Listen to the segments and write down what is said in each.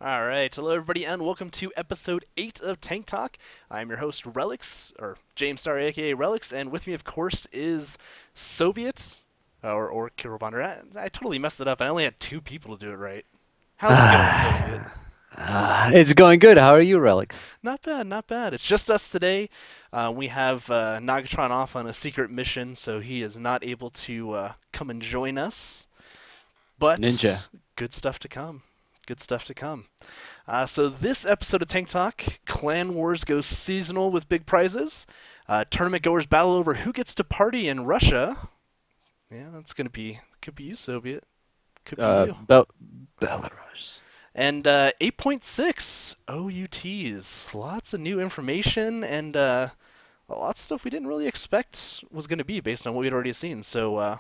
All right, hello everybody, and welcome to episode 8 of Tank Talk. I'm your host, Relix, or James Star, aka Relix, and with me, of course, is Soviet, or Kirobonder. I totally messed it up. I only had two people to do it right. How's it going, Soviet? It's going good. How are you, Relics? Not bad, not bad. It's just us today. We have Nagatron off on a secret mission, so he is not able to come and join us. But Ninja. good stuff to come. Good stuff to come. So this episode of Tank Talk, Clan Wars goes seasonal with big prizes. Tournament goers battle over who gets to party in Russia. Yeah, that's gonna be could be you, Soviet. Could be you. Belarus. And 8.6 OUTs. Lots of new information and lots of stuff we didn't really expect was going to be based on what we'd already seen. So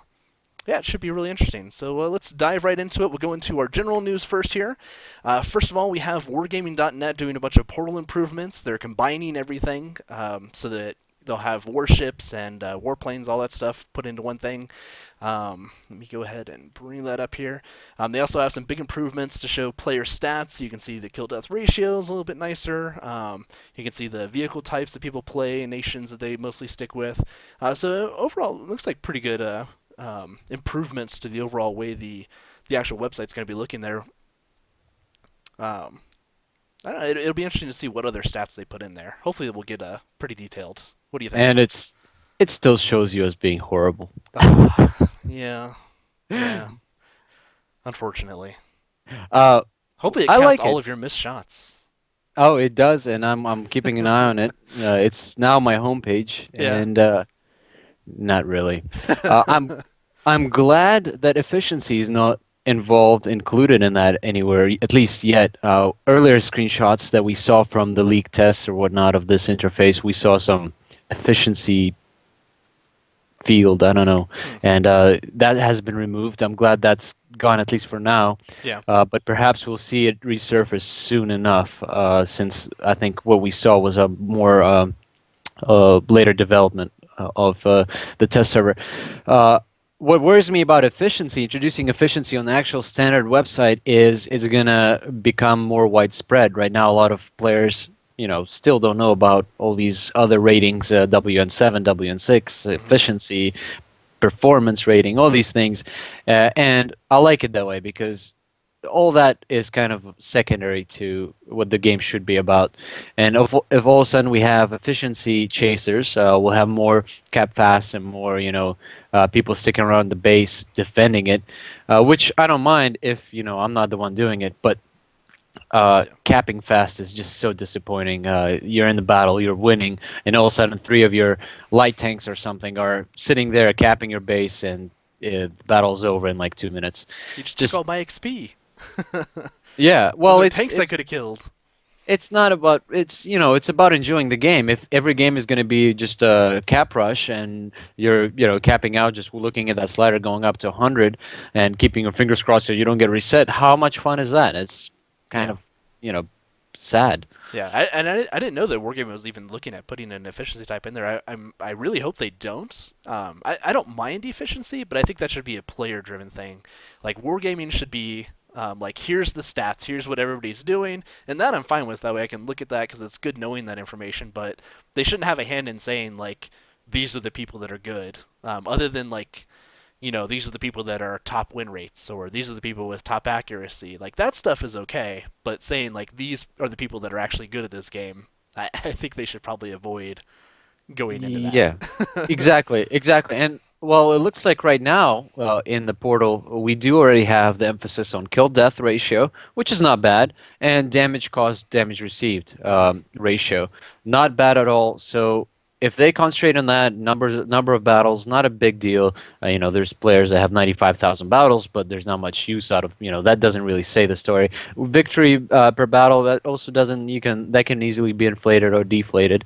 yeah, it should be really interesting. So let's dive right into it. We'll go into our general news first here. First of all, we have Wargaming.net doing a bunch of portal improvements. They're combining everything so that they'll have warships and warplanes, all that stuff put into one thing. Let me go ahead and bring that up here. They also have some big improvements to show player stats. You can see the kill-death ratios a little bit nicer. You can see the vehicle types that people play, nations that they mostly stick with. So overall, it looks like pretty good improvements to the overall way the actual website's going to be looking there. Um, I don't know. It'll be interesting to see what other stats they put in there. Hopefully, we'll get pretty detailed. What do you think? And it still shows you as being horrible. Yeah, yeah. Unfortunately, Uh, hopefully it I counts like all it. of your missed shots. Oh, it does, and I'm keeping an eye on it. It's now my homepage, Yeah. and not really. I'm glad that efficiency is not included in that anywhere, at least yet. Earlier screenshots that we saw from the leak tests or whatnot of this interface, we saw some efficiency field. I don't know, Hmm. and that has been removed. I'm glad that's gone at least for now. Yeah. But perhaps we'll see it resurface soon enough, since I think what we saw was a more later development of the test server. Uh, what worries me about efficiency, introducing efficiency on the actual standard website, is it's gonna become more widespread. Right now, a lot of players, still don't know about all these other ratings, WN7, WN6, Hmm. efficiency, performance rating, all these things, and I like it that way because all that is kind of secondary to what the game should be about. And if all of a sudden we have efficiency chasers, we'll have more cap fast and more, people sticking around the base defending it, which I don't mind if, I'm not the one doing it. But Yeah. capping fast is just so disappointing. You're in the battle, you're winning, and all of a sudden three of your light tanks or something are sitting there capping your base, and the battle's over in like 2 minutes. You just took Just all my XP. yeah, Those well, are it's tanks I it's could have killed. it's not about it's about enjoying the game. If every game is going to be just a cap rush and you're capping out, just looking at that slider going up to 100 and keeping your fingers crossed so you don't get reset, how much fun is that? It's kind Yeah. of sad. Yeah, I didn't know that Wargaming was even looking at putting an efficiency type in there. I really hope they don't. I don't mind efficiency, but I think that should be a player-driven thing. Like Wargaming should be like here's the stats, here's what everybody's doing, and that I'm fine with. That way I can look at that because it's good knowing that information. But they shouldn't have a hand in saying like these are the people that are good, other than like these are the people that are top win rates, or these are the people with top accuracy. Like that stuff is okay, but saying like these are the people that are actually good at this game, I think they should probably avoid going into that. Yeah, exactly. And well, it looks like right now in the portal we do already have the emphasis on kill death ratio, which is not bad, and damage caused, damage received ratio, not bad at all. So if they concentrate on that number of battles, not a big deal. There's players that have 95,000 battles, but there's not much use out of that doesn't really say the story. Victory per battle, that also doesn't that can easily be inflated or deflated.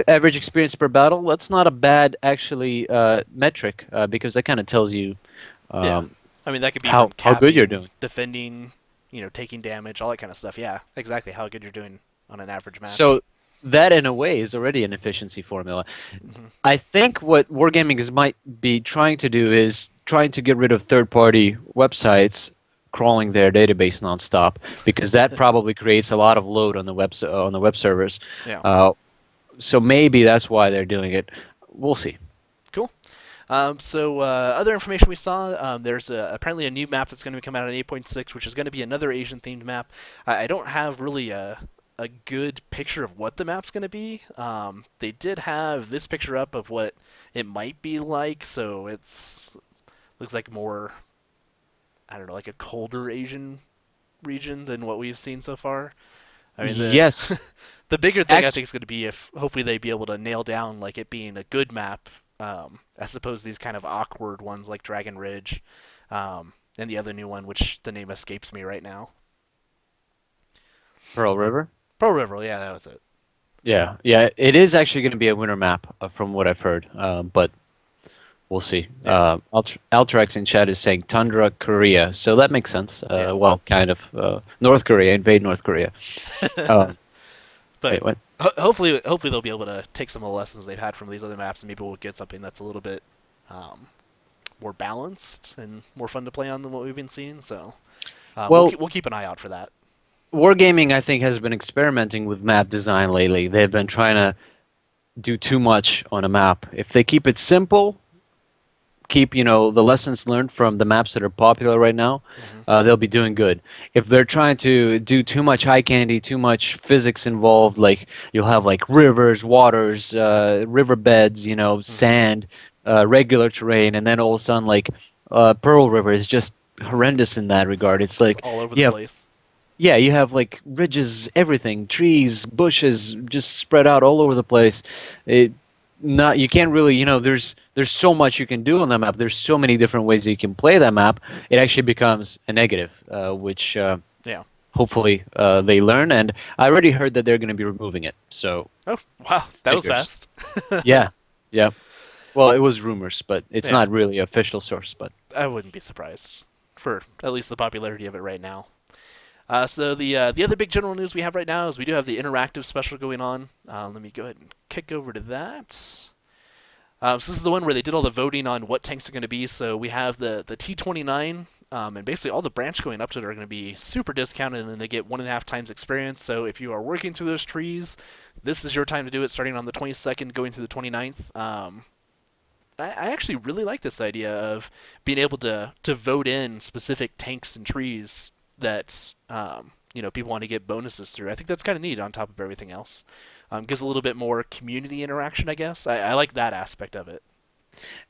Average experience per battle, that's not a bad actually metric, because that kind of tells you Yeah, um, I mean that could be from how good you're capping, doing. defending, taking damage, all that kind of stuff. Yeah, exactly how good you're doing on an average match. So that in a way is already an efficiency formula. Hmm. I think what Wargaming might be trying to do is trying to get rid of third-party websites crawling their database nonstop because that probably creates a lot of load on the on the web servers. Yeah. Uh, so maybe that's why they're doing it. We'll see. Cool. Other information we saw, there's apparently a new map that's going to come out in 8.6, which is going to be another Asian-themed map. I don't have really a good picture of what the map's going to be. They did have this picture up of what it might be like, so it's looks like more, I don't know, like a colder Asian region than what we've seen so far. I mean, the Yes, the bigger thing I think X is going to be if hopefully they be able to nail down like it being a good map, as opposed to these kind of awkward ones like Dragon Ridge, and the other new one, which the name escapes me right now. Pearl River. Pearl River, yeah, that was it. Yeah, yeah, it is actually going to be a winter map from what I've heard, but we'll see. Yeah, Altrex in chat is saying Tundra, Korea, so that makes sense. yeah. Well, kind of. North Korea, invade North Korea. Uh, But wait, what? hopefully they'll be able to take some of the lessons they've had from these other maps, and maybe we'll get something that's a little bit um, more balanced and more fun to play on than what we've been seeing. So Well, we'll keep an eye out for that. Wargaming, I think, has been experimenting with map design lately. They've been trying to do too much on a map. If they keep it simple, keep the lessons learned from the maps that are popular right now, Hmm. they'll be doing good. If they're trying to do too much eye candy, too much physics involved, like you'll have like rivers, waters, riverbeds, Hmm. sand, regular terrain, and then all of a sudden like Pearl River is just horrendous in that regard. It's It's like all over the you have place. yeah, you have like ridges, everything, trees, bushes, just spread out all over the place. It not you can't really, there's so much you can do on that map. There's so many different ways that you can play that map. It actually becomes a negative, which Yeah. hopefully they learn. And I already heard that they're going to be removing it. So Oh wow, that was fingers. fast. Yeah, yeah. Well, it was rumors, but it's Yeah, not really official source. But I wouldn't be surprised for at least the popularity of it right now. The other big general news we have right now is we do have the interactive special going on. Let me go ahead and kick over to that. So this is the one where they did all the voting on what tanks are going to be. So we have the T29, and basically all the branch going up to it are going to be super discounted, and then they get 1.5 times experience. So if you are working through those trees, this is your time to do it, starting on the 22nd, going through the 29th. I actually really like this idea of being able to vote in specific tanks and trees that people want to get bonuses through. I think that's kind of neat on top of everything else. Gives a little bit more community interaction, I guess. I like that aspect of it.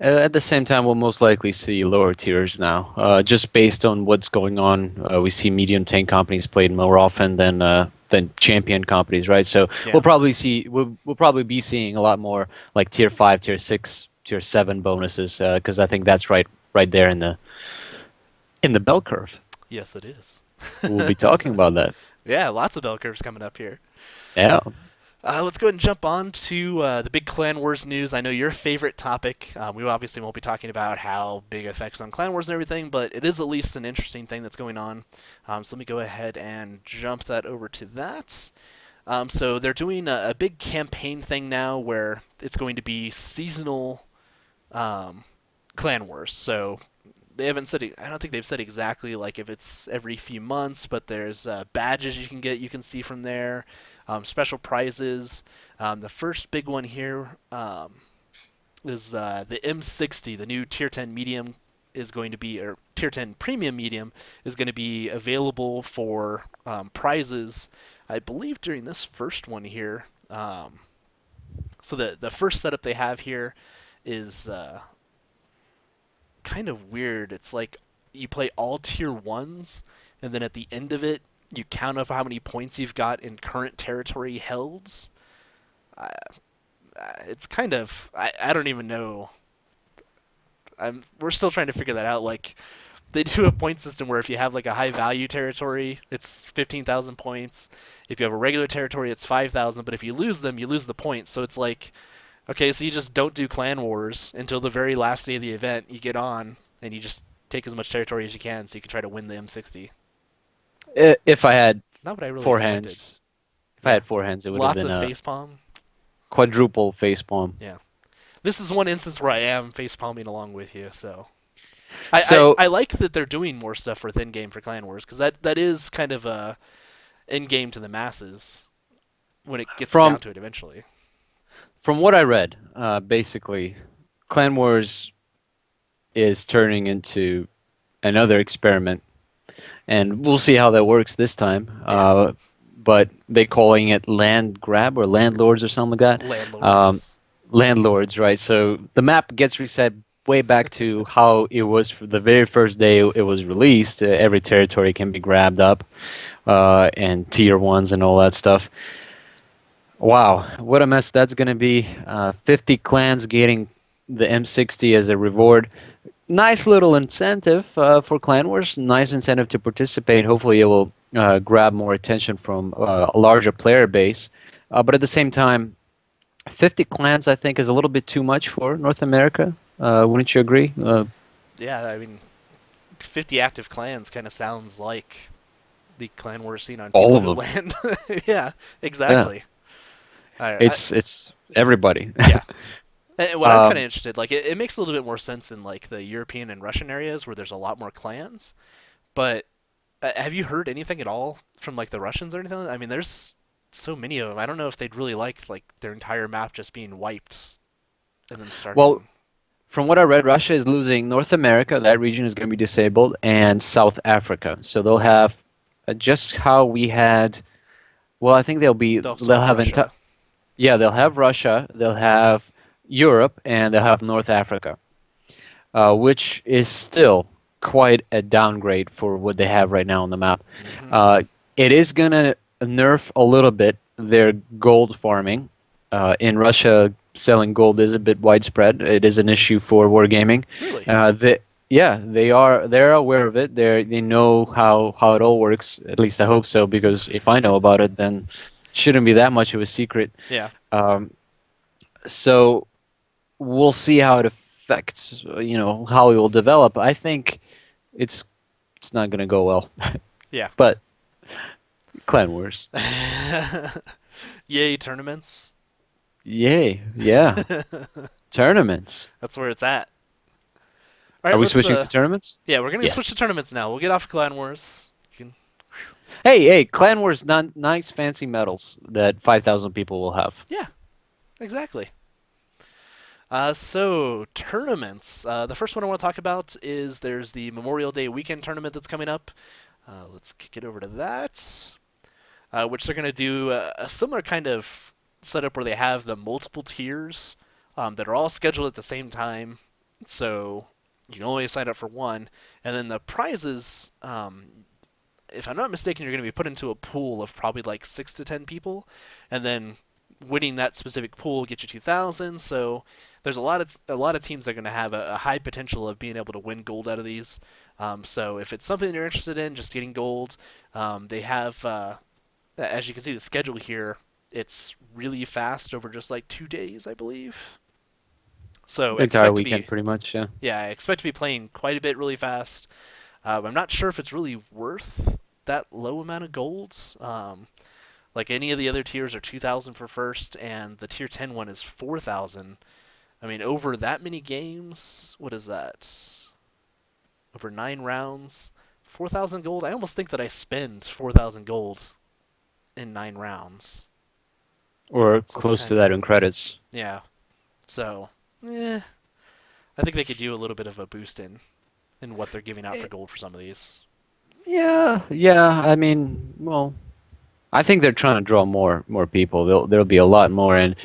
at the same time, we'll most likely see lower tiers now, just based on what's going on. We see medium tank companies played more often than champion companies, right? So Yeah. we'll probably be seeing a lot more like tier 5, tier 6, tier 7 bonuses, because I think that's right there in the bell curve. Yes, it is. We'll be talking about that. Yeah, lots of bell curves coming up here. Yeah. Let's go ahead and jump on to the big Clan Wars news. I know your favorite topic. We obviously won't be talking about how big effects on Clan Wars and everything, but it is at least an interesting thing that's going on. So let me go ahead and jump that over to that. So they're doing a big campaign thing now where it's going to be seasonal um, Clan Wars. So they haven't said. I don't think they've said exactly like if it's every few months, but there's badges you can get. You can see from there, special prizes. The first big one here is the M60, the new Tier 10 medium is going to be, or Tier 10 premium medium is going to be available for prizes. I believe during this first one here. So the first setup they have here is kind of weird. It's like you play all tier ones, and then at the end of it, you count up how many points you've got in current territory held. Uh, it's kind of I don't even know. We're still trying to figure that out. Like they do a point system where if you have like a high value territory, it's 15,000 points. If you have a regular territory, it's 5,000. But if you lose them, you lose the points. So it's like, okay, so you just don't do clan wars until the very last day of the event. You get on and you just take as much territory as you can, so you can try to win the M60. If I It's had not what I really four expected. hands, if I Yeah, had four hands, it would have lots been of a facepalm. quadruple facepalm. Yeah, this is one instance where I am facepalming along with you. So So I like that they're doing more stuff within game for Clan Wars because that is kind of in game to the masses when it gets from down to it eventually. from what I read, basically, Clan Wars is turning into another experiment, and we'll see how that works this time. Yeah, But they calling it land grab or landlords or something like that. landlords. Landlords, right? So the map gets reset way back to how it was for the very first day it was released. Every territory can be grabbed up, and tier ones and all that stuff. Wow, what a mess that's going to be. 50 clans getting the M60 as a reward. Nice little incentive for clan wars. Nice incentive to participate. Hopefully, it will grab more attention from a larger player base. But at the same time, 50 clans, I think, is a little bit too much for North America. Wouldn't you agree? Yeah, I mean, 50 active clans kind of sounds like the clan we're seeing on All People of Who them. Land. Yeah, Yeah, exactly. I it's everybody. yeah. And what I'm kind of um, interested, like, it makes a little bit more sense in like the European and Russian areas where there's a lot more clans. But have you heard anything at all from like the Russians or anything? I mean, there's so many of them. I don't know if they'd really like their entire map just being wiped and then well, starting. from what I read, Russia is losing North America. That region is going to be disabled, and South Africa. So they'll have just how we had. Well, I think They'll also they'll have have Russia. yeah, they'll have Russia, they'll have Europe, and they'll have North Africa, which is still quite a downgrade for what they have right now on the map. Hmm. Uh, it is gonna nerf a little bit their gold farming. In Russia, selling gold is a bit widespread. It is an issue for wargaming. Really? The Yeah, they're aware of it. They know how it all works. At least I hope so, because if I know about it, then it shouldn't be that much of a secret. Yeah. Um, so we'll see how it affects, how it will develop. I think it's it's not gonna go well, Yeah. but Clan Wars, Yay, tournaments. yay, yeah, tournaments. That's where it's at. All Are right, we let's switching to tournaments? yeah, we're gonna switch to Yes. tournaments now. We'll get off Clan Wars. You can Hey, Clan Wars, nice fancy medals that 5,000 people will have. yeah, exactly. So tournaments. The first one I want to talk about is there's the Memorial Day weekend tournament that's coming up. Let's kick it over to that, which they're going to do a similar kind of setup where they have the multiple tiers that are all scheduled at the same time. So you can only sign up for one, and then the prizes. If I'm not mistaken, you're going to be put into a pool of probably like 6 to 10 people, and then winning that specific pool gets you 2,000. So there's a lot of teams that are going to have a high potential of being able to win gold out of these. So if it's something you're interested in, just getting gold, they have, as you can see, the schedule here. It's really fast over just like 2 days, I believe. So The entire expect to be, weekend, pretty much. Yeah. yeah, I expect to be playing quite a bit really fast. I'm not sure if it's really worth that low amount of gold. Like any of the other tiers are 2,000 for first, and the tier 10 one is 4,000. I mean, over that many games, what is that? Over 9 rounds, 4,000 gold. I almost think that I spend 4,000 gold in 9 rounds. Or So it's close to kind that of in credits. yeah. So, I think they could do a little bit of a boost in what they're giving out for gold for some of these. Yeah, yeah. I mean, well, I think they're trying to draw more people. There'll be a lot more and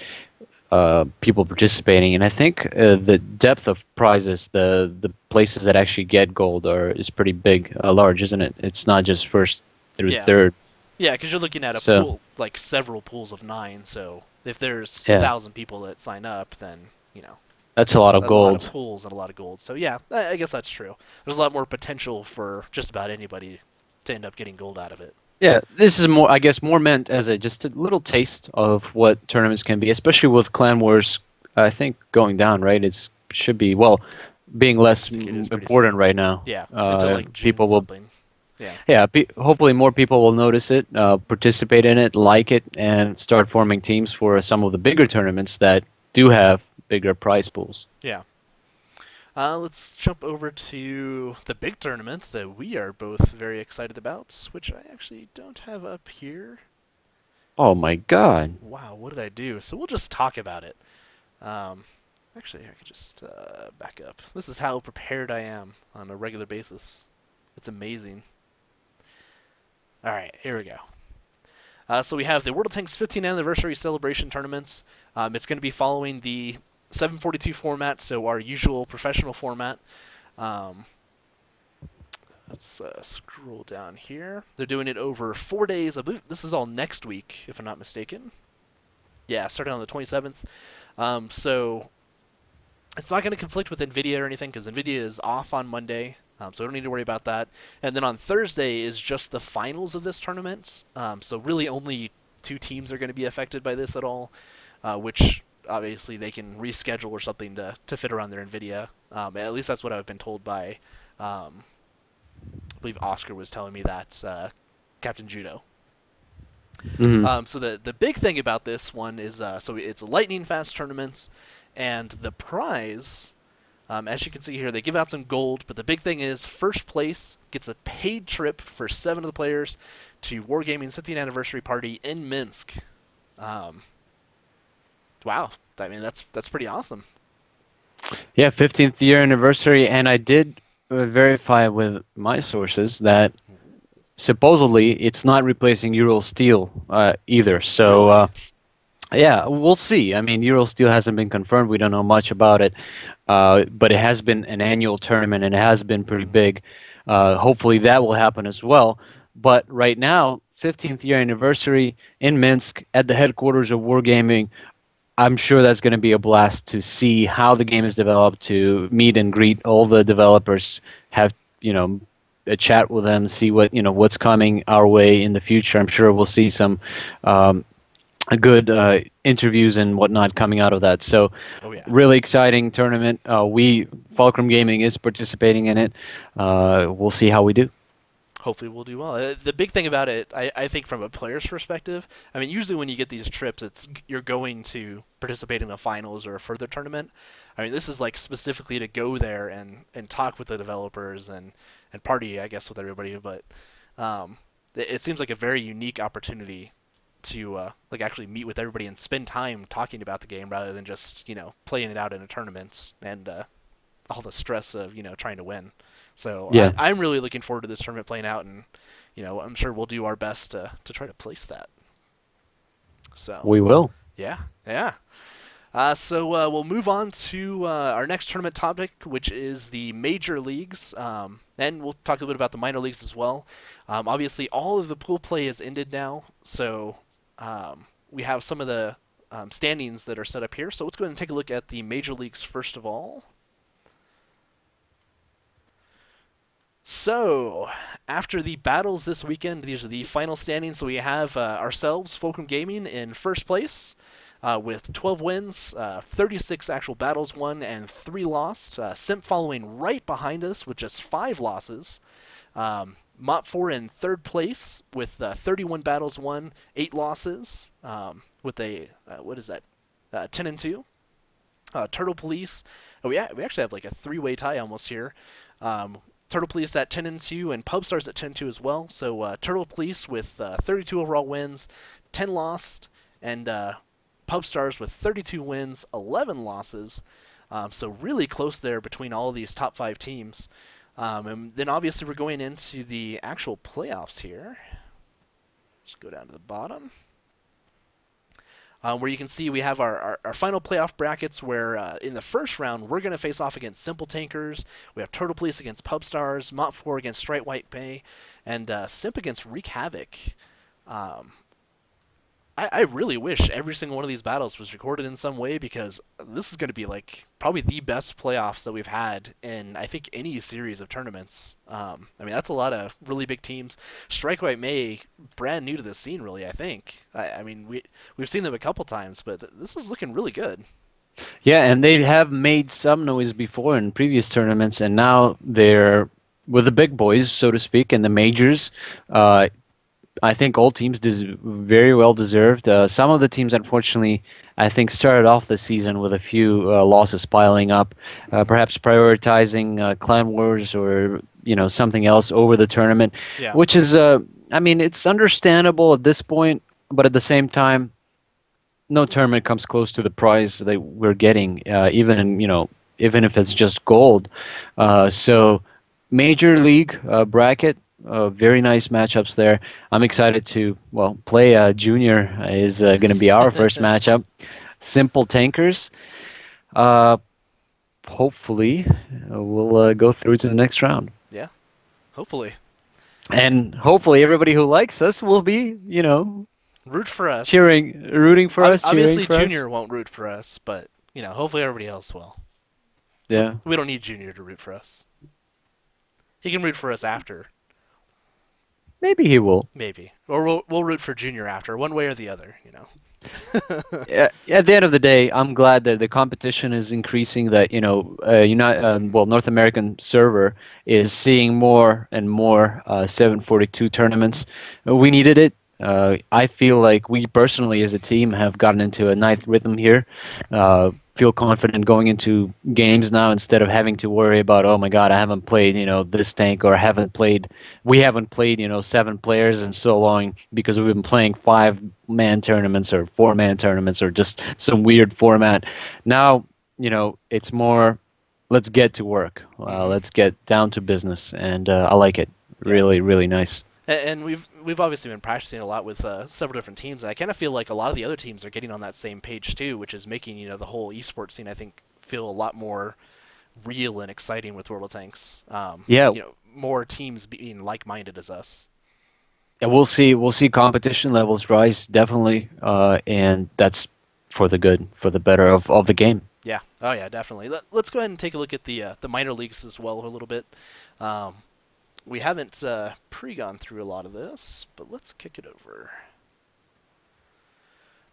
people participating, and I think the depth of prizes, the places that actually get gold is pretty big, large, isn't it? It's not just first through Yeah, third. yeah, because you're looking at a So pool like several pools of 9. So if there's a yeah, thousand people that sign up, then that's a that's lot of a lot of gold. pools and a lot of gold. So yeah, I guess that's true. There's a lot more potential for just about anybody to end up getting gold out of it. Yeah, this is more, I guess, more meant as a just a little taste of what tournaments can be, especially with Clan Wars. I think going down, right? It's should be well, being I less think it is pretty important soon. right now. Yeah, until like June People will, something. Yeah, yeah, hopefully more people will notice it, participate in it, like it, and start forming teams for some of the bigger tournaments that do have bigger prize pools. yeah. Let's jump over to the big tournament that we are both very excited about, which I actually don't have up here. Oh my God. Wow, what did I do? So we'll just talk about it. Um, Actually, I could just back up. This is how prepared I am on a regular basis. It's amazing. All right, here we go. So we have the World of Tanks 15th anniversary celebration tournaments. It's going to be following the 742 format, so our usual professional format. Um, let's scroll down here. They're doing it over 4 days. I believe this is all next week, if I'm not mistaken. Yeah, starting on the 27th. So it's not going to conflict with NVIDIA or anything because NVIDIA is off on Monday, so I don't need to worry about that. And then on Thursday is just the finals of this tournament. So really only two teams are going to be affected by this at all, which obviously they can reschedule or something to fit around their NVIDIA. At least that's what I've been told by, I believe Oscar was telling me that, Captain Judo. Hmm. So the big thing about this one is so it's a lightning fast tournaments, and the prize, as you can see here, they give out some gold, but the big thing is first place gets a paid trip for 7 of the players to Wargaming's 15th anniversary party in Minsk. Um, wow, I mean that's pretty awesome. Yeah, 15th year anniversary, and I did verify with my sources that supposedly it's not replacing Euro Steel either. So Really? yeah, we'll see. I mean, Euro Steel hasn't been confirmed. We don't know much about it, but it has been an annual tournament and it has been pretty Mm-hmm. big. Hopefully that will happen as well. But right now, 15th year anniversary in Minsk at the headquarters of Wargaming. I'm sure that's going to be a blast to see how the game is developed, to meet and greet all the developers, have, a chat with them, see what's coming our way in the future. I'm sure we'll see some um, good interviews and whatnot coming out of that. So, Oh yeah. really exciting tournament. Fulcrum Gaming is participating in it. We'll see how we do. Hopefully we'll do well. The big thing about it, I think, from a player's perspective, I mean, usually when you get these trips, it's you're going to participate in the finals or a further tournament. I mean, this is like specifically to go there and talk with the developers and party, I guess, with everybody. But it seems like a very unique opportunity to like actually meet with everybody and spend time talking about the game rather than just playing it out in a tournament and all the stress of trying to win. So Yeah, I'm really looking forward to this tournament playing out, and I'm sure we'll do our best to try to place that. So we will. yeah, yeah. So we'll move on to our next tournament topic, which is the major leagues, and we'll talk a little bit about the minor leagues as well. Obviously, all of the pool play has ended now, so we have some of the standings that are set up here. So let's go ahead and take a look at the major leagues first of all. So, after the battles this weekend, these are the final standings. So we have ourselves, Fulcrum Gaming, in first place with 12 wins, 36 actual battles won, and 3 lost. Simp following right behind us with just 5 losses. Mott 4 in third place with 31 battles won, 8 losses, with a, what is that, 10 and 2. Turtle Police, we actually have like a 3-way tie almost here. Turtle Police at 10 and 2, and Pub Stars at 10 and 2 as well. So Turtle Police with 32 overall wins, 10 lost, and Pub Stars with 32 wins, 11 losses. So really close there between all of these top 5 teams. And then obviously we're going into the actual playoffs here. Just go down to the bottom. Where you can see we have our final playoff brackets where in the first round we're going to face off against Simple Tankers. We have Turtle Police against Pub Stars, Mott 4 against Straight White Bay, and Simp against Wreak Havoc. Um, I really wish every single one of these battles was recorded in some way because this is going to be like probably the best playoffs that we've had in I think any series of tournaments. I mean that's a lot of really big teams. Strike White May, brand new to the scene, really. I think. I mean we've seen them a couple times, but this is looking really good. Yeah, and they have made some noise before in previous tournaments, and now they're with the big boys, so to speak, in the majors. Uh, I think all teams very well deserved. Some of the teams, unfortunately, I think started off the season with a few losses piling up, Hmm. perhaps prioritizing clan wars or something else over the tournament, Yeah. which is, I mean, it's understandable at this point, but at the same time, no tournament comes close to the prize that we're getting, even if it's just gold. So, major league bracket, very nice matchups there. I'm excited to play. Junior is going to be our first matchup. Simple tankers. Uh, Hopefully, we'll go through to the next round, Yeah. Hopefully. and hopefully everybody who likes us will be, Root for us. rooting for us, cheering Obviously, for us. Junior won't root for us, but hopefully everybody else will. Yeah. We don't need Junior to root for us. He can root for us after, Maybe he will. maybe, or we'll root for Junior after, one way or the other. At the end of the day, I'm glad that the competition is increasing. That North American server is seeing more and more 742 tournaments. We needed it. I feel like we personally, as a team, have gotten into a nice rhythm here. Feel confident going into games now instead of having to worry about, oh my God, I haven't played, this tank, or we haven't played, 7 players in so long because we've been playing 5-man tournaments or 4-man tournaments or just some weird format. Now, it's more, let's get to work. Hmm. Let's get down to business, and I like it. Yeah. Really, really nice. And we've obviously been practicing a lot with several different teams. And I kind of feel like a lot of the other teams are getting on that same page too, which is making the whole esports scene I think feel a lot more real and exciting with World of Tanks. Yeah, More teams being like-minded as us. and we'll see competition levels rise definitely, and that's for the good, for the better of the game. Yeah. Oh yeah, definitely. Let's go ahead and take a look at the minor leagues as well a little bit. Um, we haven't pre-gone through a lot of this, but let's kick it over.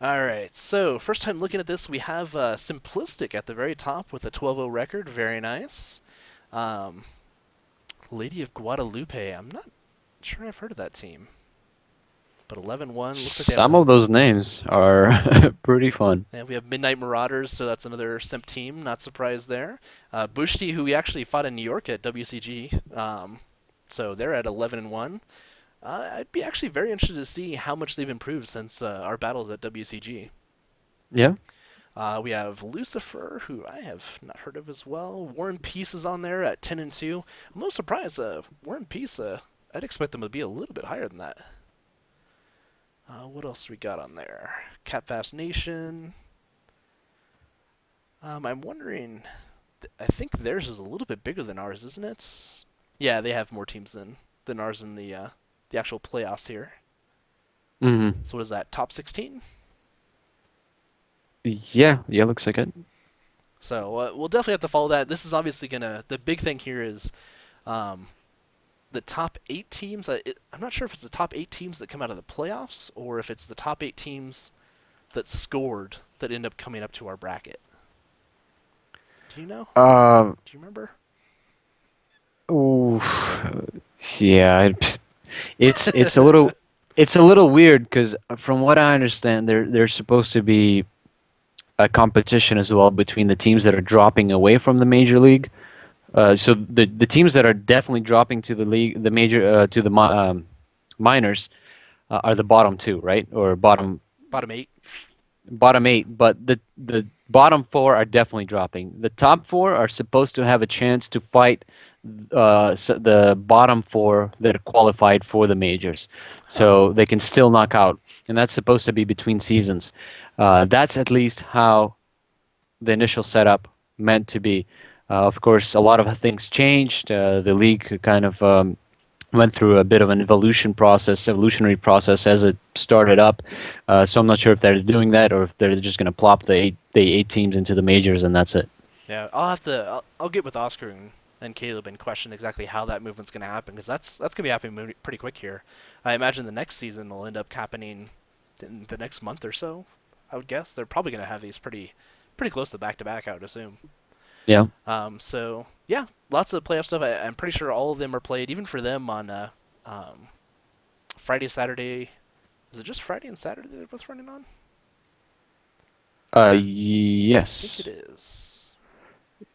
All right, so first time looking at this, we have Simplistic at the very top with a 12-0 record. Very nice. Um, Lady of Guadalupe. I'm not sure I've heard of that team, but 11-1 looks like they have Some a. of those names are pretty fun. And we have Midnight Marauders, so that's another Simp team. Not surprised there. Bushti, who we actually fought in New York at WCG, so they're at 11-1. I'd be actually very interested to see how much they've improved since our battles at WCG. Yeah. We have Lucifer, who I have not heard of as well. War and Peace is on there at 10-2. I'm a little surprised. War and Peace. I'd expect them to be a little bit higher than that. What else we got on there? Catfast Nation. I'm wondering. I think theirs is a little bit bigger than ours, isn't it? Yeah, they have more teams than ours in the actual playoffs here. Hmm. So what is that? Top 16? Yeah, yeah, looks like it. So we'll definitely have to follow that. This is obviously gonna. The big thing here is um, the top 8 teams. I'm not sure if it's the top 8 teams that come out of the playoffs or if it's the top 8 teams that scored that end up coming up to our bracket. Do you know? Uh, Do you remember? ooh, yeah, it's a little weird because from what I understand, there's supposed to be a competition as well between the teams that are dropping away from the major league. So the teams that are definitely dropping to the league, the major to the minors, are the bottom two, right? Or Bottom 8. bottom So, eight, but the bottom four are definitely dropping. The top four are supposed to have a chance to fight the bottom four that are qualified for the majors, huh. so they can still knock out, and that's supposed to be between seasons. That's at least how the initial setup meant to be. Of course, a lot of things changed. The league kind of went through a bit of an evolutionary process as it started up. So I'm not sure if they're doing that or if they're just going to plop the eight teams into the majors and that's it. Yeah, I'll have to. I'll get with Oscar and Caleb and question exactly how that movement's going to happen because that's going to be happening pretty quick here. I imagine the next season will end up happening in the next month or so. I would guess they're probably going to have these pretty close to back to back. I would assume. Yeah. So yeah, lots of playoff stuff. I'm pretty sure all of them are played, even for them on Friday, Saturday. Is it just Friday and Saturday they're both running on? I think it Yes. is.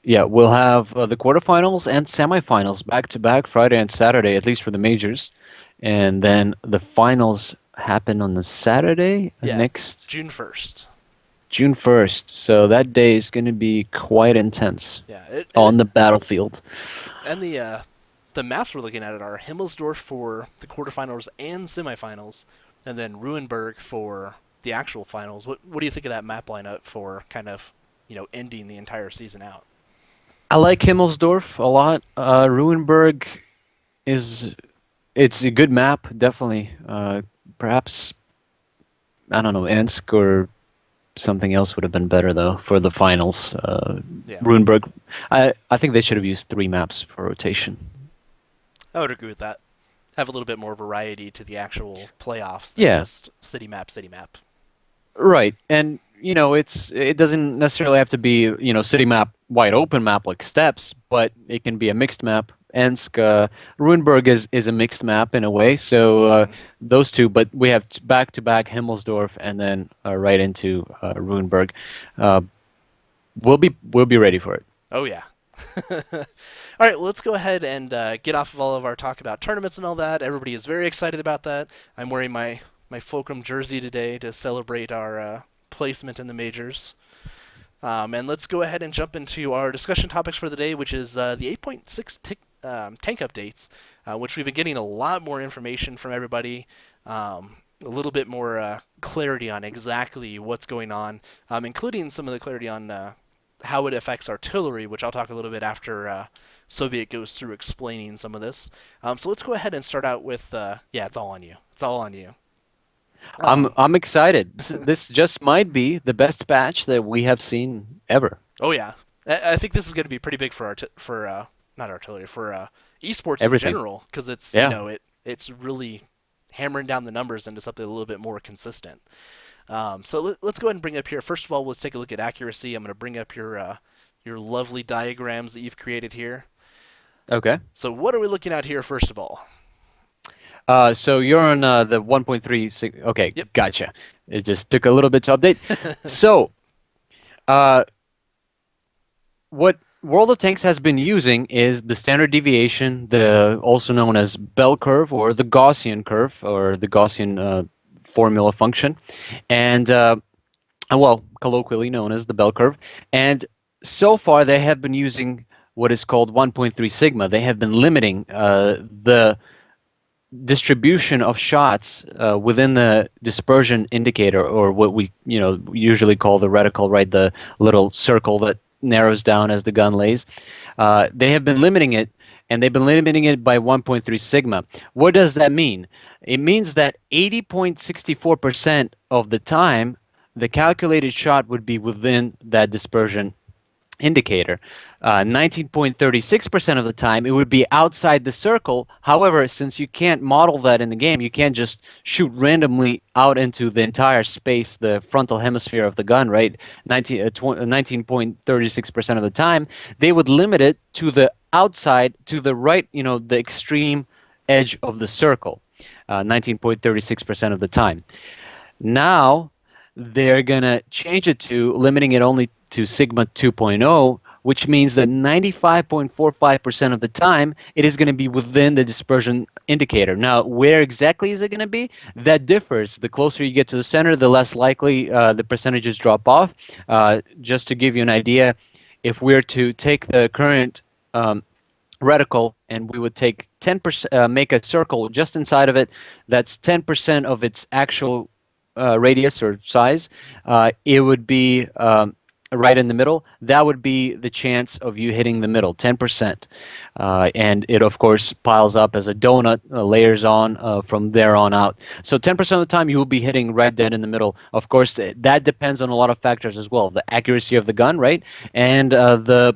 Yeah, we'll have the quarterfinals and semifinals back to back Friday and Saturday, at least for the majors. And then the finals happen on the Saturday Yeah, next June 1st. June 1st. So that day is going to be quite intense Yeah, on the battlefield. and the maps we're looking at it are Himmelsdorf for the quarterfinals and semifinals, and then Ruenberg for the actual finals. What do you think of that map lineup for kind of ending the entire season out? I like Himmelsdorf a lot. Ruenberg is it's a good map, definitely. Perhaps I don't know, Ensk or something else would have been better though for the finals. Yeah, Runeberg, I think they should have used three maps for rotation. I would agree with that. Have a little bit more variety to the actual playoffs than Yeah, just city map, city map. right. And it doesn't necessarily have to be city map wide open map like steps, but it can be a mixed map. Ensk, Runeberg is a mixed map in a way. So Mm-hmm. those two, but we have back to back Himmelsdorf and then right into Runeberg. Uh, we'll be ready for it. Oh yeah. All right, well, let's go ahead and get off of all of our talk about tournaments and all that. Everybody is very excited about that. I'm wearing my Fulcrum jersey today to celebrate our placement in the majors. And let's go ahead and jump into our discussion topics for the day, which is the 8.6 tank updates, which we've been getting a lot more information from everybody. A little bit more clarity on exactly what's going on, including some of the clarity on how it affects artillery, which I'll talk a little bit after Soviet goes through explaining some of this. So let's go ahead and start out with yeah, it's all on you. It's all on you. I'm Um, I'm excited. This just might be the best patch that we have seen ever. oh yeah, I think this is going to be pretty big for for not artillery for esports in Everything. general because it's Yeah. it's really hammering down the numbers into something a little bit more consistent. So let's go ahead and bring up here. First of all, let's take a look at accuracy. I'm going to bring up your lovely diagrams that you've created here. Okay. So what are we looking at here first of all? So you're on the 1.36. Okay, Yep. gotcha. It just took a little bit to update. So, uh, what World of Tanks has been using is the standard deviation, the also known as bell curve or the Gaussian curve or the Gaussian formula function, and well, colloquially known as the bell curve. And so far, they have been using what is called 1.3 sigma. They have been limiting the distribution of shots within the dispersion indicator, or what we usually call the reticle, right? The little circle that narrows down as the gun lays. They have been limiting it, and they've been limiting it by 1.3 sigma. What does that mean? It means that 80.64% of the time, the calculated shot would be within that dispersion indicator. 19.36% of the time, it would be outside the circle. However, since you can't model that in the game, you can't just shoot randomly out into the entire space, the frontal hemisphere of the gun, right? 19.36% of the time, they would limit it to the outside, to the right, the extreme edge of the circle, 19.36% of the time. Now, they're going to change it to limiting it only to Sigma 2.0, which means that 95.45% of the time, it is going to be within the dispersion indicator. Now, where exactly is it going to be? That differs. The closer you get to the center, the less likely the percentages drop off. Just to give you an idea, if we're to take the current reticle and we would take 10%, make a circle just inside of it, that's 10% of its actual radius or size, it would be right in the middle. That would be the chance of you hitting the middle, 10%. And it, of course, piles up as a donut, layers on from there on out. So 10% of the time, you will be hitting right dead in the middle. Of course, that depends on a lot of factors as well. The accuracy of the gun, right? And the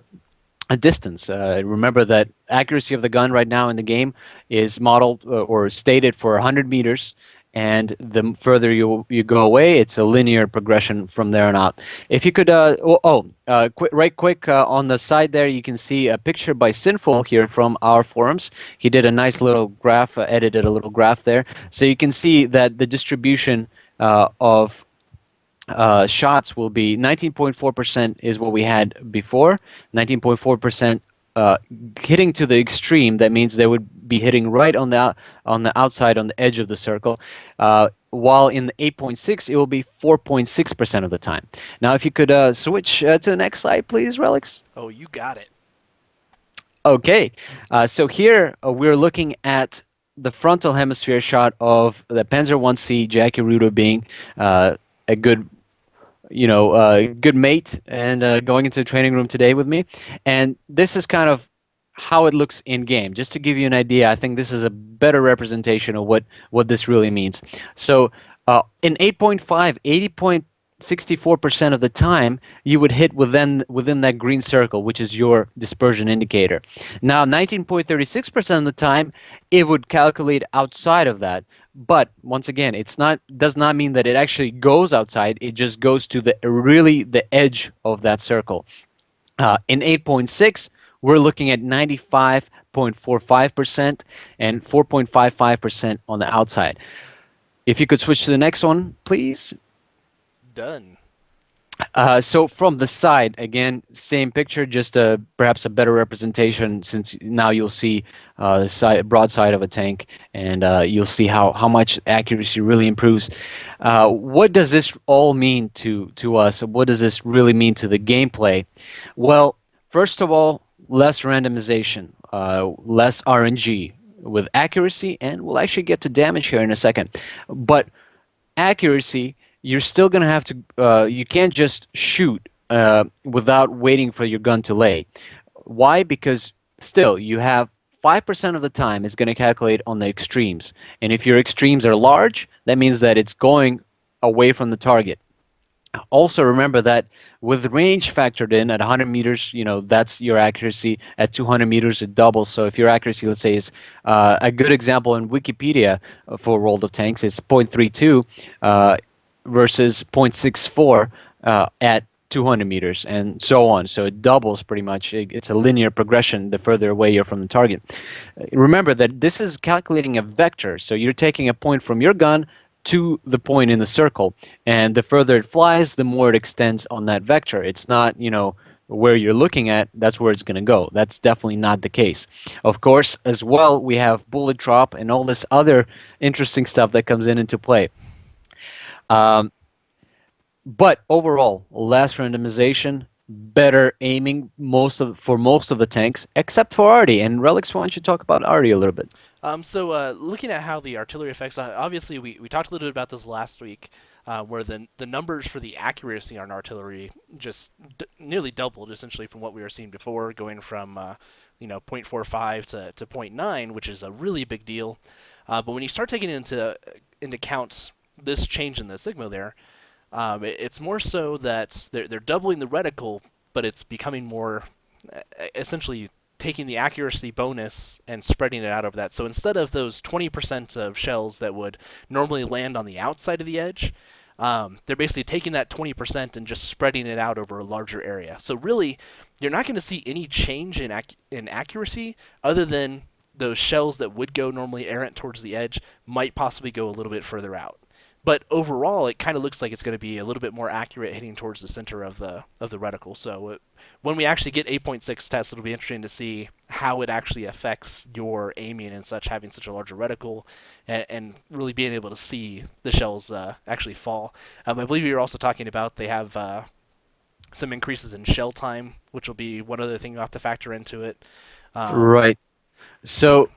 a distance. Remember that accuracy of the gun right now in the game is modeled or stated for 100 meters, and the further you go away, it's a linear progression from there on out. If you could, right quick on the side there, you can see a picture by Sinful here from our forums. He did a nice little graph, edited a little graph there, so you can see that the distribution of shots will be 19.4% is what we had before. 19.4% hitting to the extreme. That means they would be hitting right on the outside, on the edge of the circle. While in the 8.6, it will be 4.6% of the time. Now, if you could switch to the next slide, please, Relics. Oh, you got it. Okay, so here we're looking at the frontal hemisphere shot of the Panzer 1C Jackie Ruder being a good mate and going into the training room today with me. And this is kind of how it looks in game. Just to give you an idea, I think this is a better representation of what this really means. So in 8.5, 80.64% of the time, you would hit within that green circle, which is your dispersion indicator. Now, 19.36% of the time, it would calculate outside of that. But once again, it's not does not mean that it actually goes outside. It just goes to the edge of that circle. In 8.6, we're looking at 95.45% and 4.55% on the outside. If you could switch to the next one, please. Done. So from the side, again, same picture, just perhaps a better representation, since now you'll see the broad side of a tank, and you'll see how much accuracy really improves. What does this all mean to us? What does this really mean to the gameplay? Well, first of all, less randomization, less RNG with accuracy, and we'll actually get to damage here in a second. But accuracy, you're still going to have to, you can't just shoot without waiting for your gun to lay. Why? Because still, you have 5% of the time it's going to calculate on the extremes. And if your extremes are large, that means that it's going away from the target. Also, remember that with range factored in at 100 meters, that's your accuracy. At 200 meters, it doubles. So if your accuracy, let's say, is a good example in Wikipedia for World of Tanks, is 0.32 versus 0.64 at 200 meters, and so on. So it doubles pretty much. It's a linear progression the further away you're from the target. Remember that this is calculating a vector. So you're taking a point from your gun to the point in the circle, and the further it flies, the more it extends on that vector. It's not, where you're looking at, that's where it's going to go. That's definitely not the case. Of course, as well, we have bullet drop and all this other interesting stuff that comes into play. But overall, less randomization, better aiming for most of the tanks, except for Arty. And Relics, why don't you talk about Arty a little bit? Looking at how the artillery affects, obviously we talked a little bit about this last week, where the numbers for the accuracy on artillery just nearly doubled essentially from what we were seeing before, going from 0.45 to zero point 0.9, which is a really big deal. But when you start taking into account this change in the sigma there, it's more so that they're doubling the reticle, but it's becoming more essentially taking the accuracy bonus and spreading it out over that. So instead of those 20% of shells that would normally land on the outside of the edge, they're basically taking that 20% and just spreading it out over a larger area. So really, you're not going to see any change in accuracy other than those shells that would go normally errant towards the edge might possibly go a little bit further out. But overall, it kind of looks like it's going to be a little bit more accurate hitting towards the center of the reticle. So when we actually get 8.6 tests, it'll be interesting to see how it actually affects your aiming and such, having such a larger reticle, and really being able to see the shells actually fall. I believe you were also talking about they have some increases in shell time, which will be one other thing you have to factor into it. Right. Yeah. So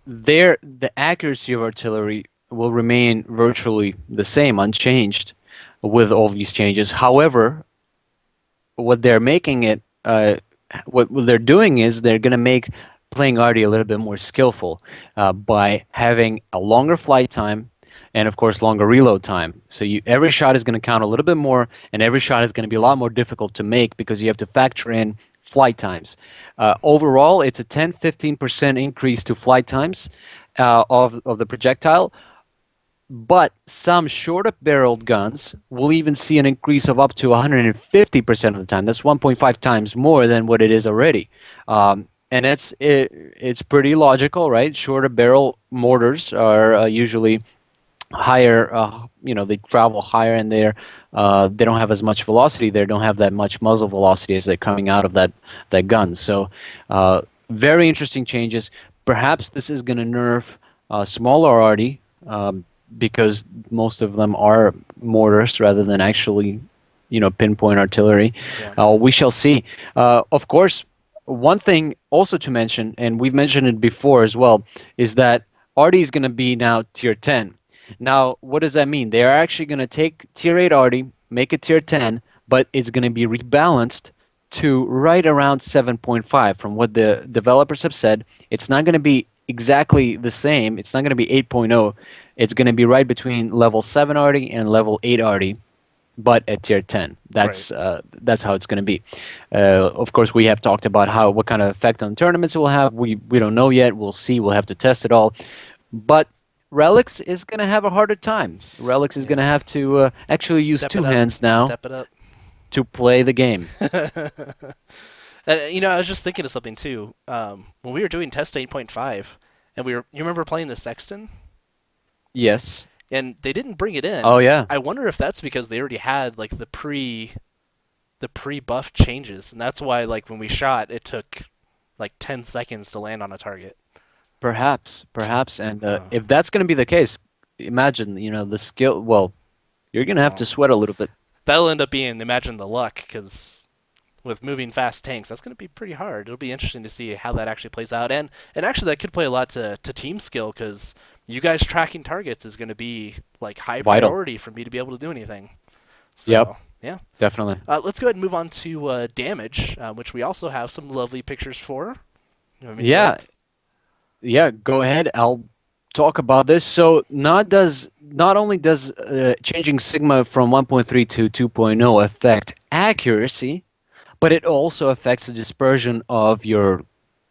the accuracy of artillery will remain virtually the same, unchanged, with all these changes. However, what they're making it, what they're doing is they're going to make playing arty a little bit more skillful by having a longer flight time and, of course, longer reload time. So every shot is going to count a little bit more, and every shot is going to be a lot more difficult to make because you have to factor in flight times. Overall, it's a 10-15% increase to flight times of the projectile. But some shorter barreled guns will even see an increase of up to 150% of the time. That's 1.5 times more than what it is already. And it's pretty logical, right? Shorter barrel mortars are usually higher, they travel higher and they don't have as much velocity. They don't have that much muzzle velocity as they're coming out of that gun. So very interesting changes. Perhaps this is going to nerf smaller arty, because most of them are mortars rather than actually pinpoint artillery. Yeah. We shall see. Of course, one thing also to mention, and we've mentioned it before as well, is that arty is going to be now tier 10. Now, what does that mean? They are actually going to take tier 8 arty, make it tier 10, but it's going to be rebalanced to right around 7.5. From what the developers have said, it's not going to be exactly the same. It's not going to be 8.0. It's going to be right between level 7 arty and level 8 arty, but at tier 10. Right. That's how it's going to be. Of course, we have talked about what kind of effect on tournaments it will have. We don't know yet. We'll see. We'll have to test it all. But Relics is going to have a harder time. Relics is going Yeah. to have to actually use Step two it up. hands now Step it up. to play the game. I was just thinking of something too. When we were doing test 8.5, and you remember playing the Sexton, Yes. and they didn't bring it Oh in. yeah. I wonder if that's because they already had like the pre-buff changes, and that's why like when we shot, it took like 10 seconds to land on a target. Perhaps, and Huh. if that's going to be the case, imagine the skill. Well, you're going to have to Well, sweat a little bit. that'll end up being imagine the luck because with moving fast tanks, that's going to be pretty hard. It'll be interesting to see how that actually plays out, and actually that could play a lot to team skill because you guys tracking targets is going to be like high Vital. priority for me to be able to do anything. Yep, So yeah, definitely. let's go ahead and move on to damage, which we also have some lovely pictures for. You want me to go Yeah, ahead? yeah. Go ahead. I'll talk about this. So not only does changing sigma from 1.3 to 2.0 affect accuracy, but it also affects the dispersion of your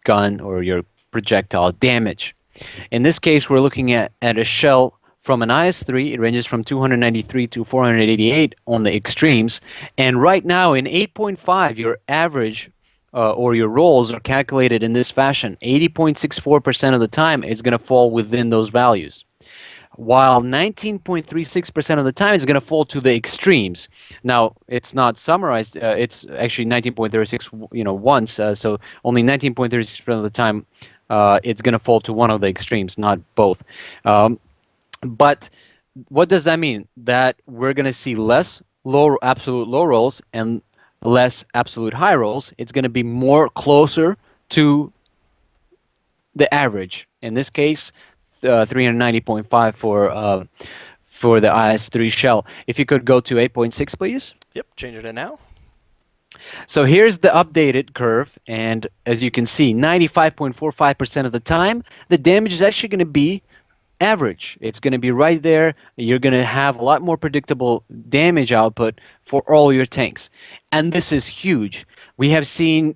gun or your projectile damage. In this case, we're looking at a shell from an IS-3. It ranges from 293 to 488 on the extremes. And right now in 8.5, your average or your rolls are calculated in this fashion. 80.64% of the time is going to fall within those values, while 19.36% of the time it's going to fall to the extremes. Now, it's not summarized. It's actually 19.36, once. So only 19.36% of the time it's going to fall to one of the extremes, not both. Um, but what does that mean? That we're going to see less absolute low rolls and less absolute high rolls. It's going to be more closer to the average. In this case, 390.5 for the IS-3 shell. If you could go to 8.6, please. Yep, changing it now. So here's the updated curve, and as you can see, 95.45% of the time, the damage is actually going to be average. It's going to be right there. You're going to have a lot more predictable damage output for all your tanks. And this is huge. We have seen,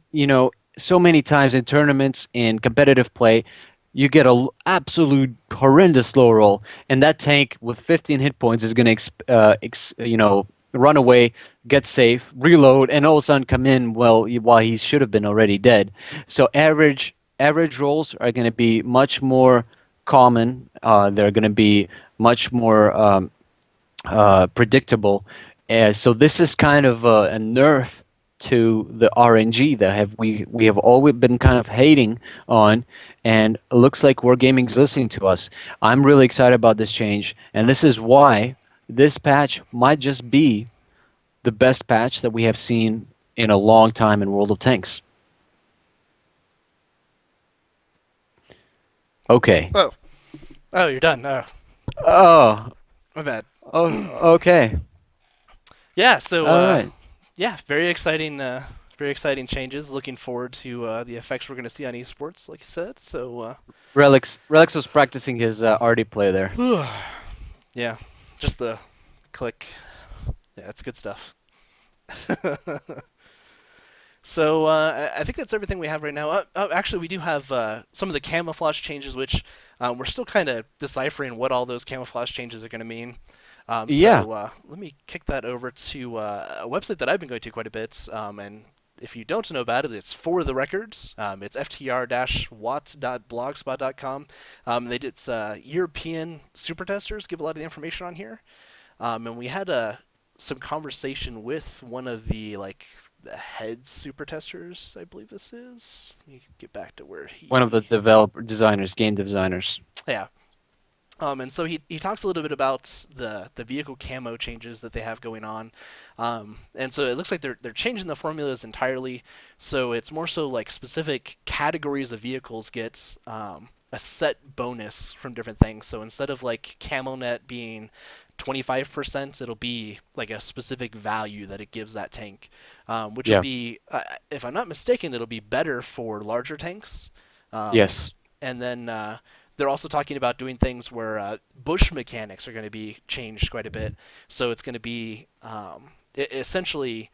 so many times in tournaments, in competitive play, you get a absolute horrendous low roll, and that tank with 15 hit points is going to, run away, get safe, reload, and all of a sudden come in while he should have been already dead. So average rolls are going to be much more common. They're going to be much more predictable. So this is kind of a nerf to the RNG that we have always been kind of hating on, and it looks like Wargaming is listening to us. I'm really excited about this change, and this is why this patch might just be the best patch that we have seen in a long time in World of Tanks. Okay. Oh, oh, you're done. Oh, Oh, my bad. okay. Yeah, so All right. yeah, very exciting changes. Looking forward to the effects we're going to see on esports, like you said. So Relix was practicing his arty play there. yeah, just the click. Yeah, it's good stuff. So I think that's everything we have right now. Actually, we do have some of the camouflage changes, which we're still kind of deciphering what all those camouflage changes are going to mean. Yeah, Let me kick that over to a website that I've been going to quite a bit. And if you don't know about it, it's For the Records. It's ftr-watt.blogspot.com. They did European super testers give a lot of the information on here. And we had some conversation with one of the head super testers, I believe this is. Let me get back to where one of the he. developer designers, game designers. Yeah. And so he talks a little bit about the vehicle camo changes that they have going on, and so it looks like they're changing the formulas entirely. So it's more so like specific categories of vehicles get a set bonus from different things. So instead of like camo net being 25%, it'll be like a specific value that it gives that tank, which will Yeah. be, if I'm not mistaken, it'll be better for larger tanks. Um, Yes. and then they're also talking about doing things where bush mechanics are going to be changed quite a bit. So it's going to be essentially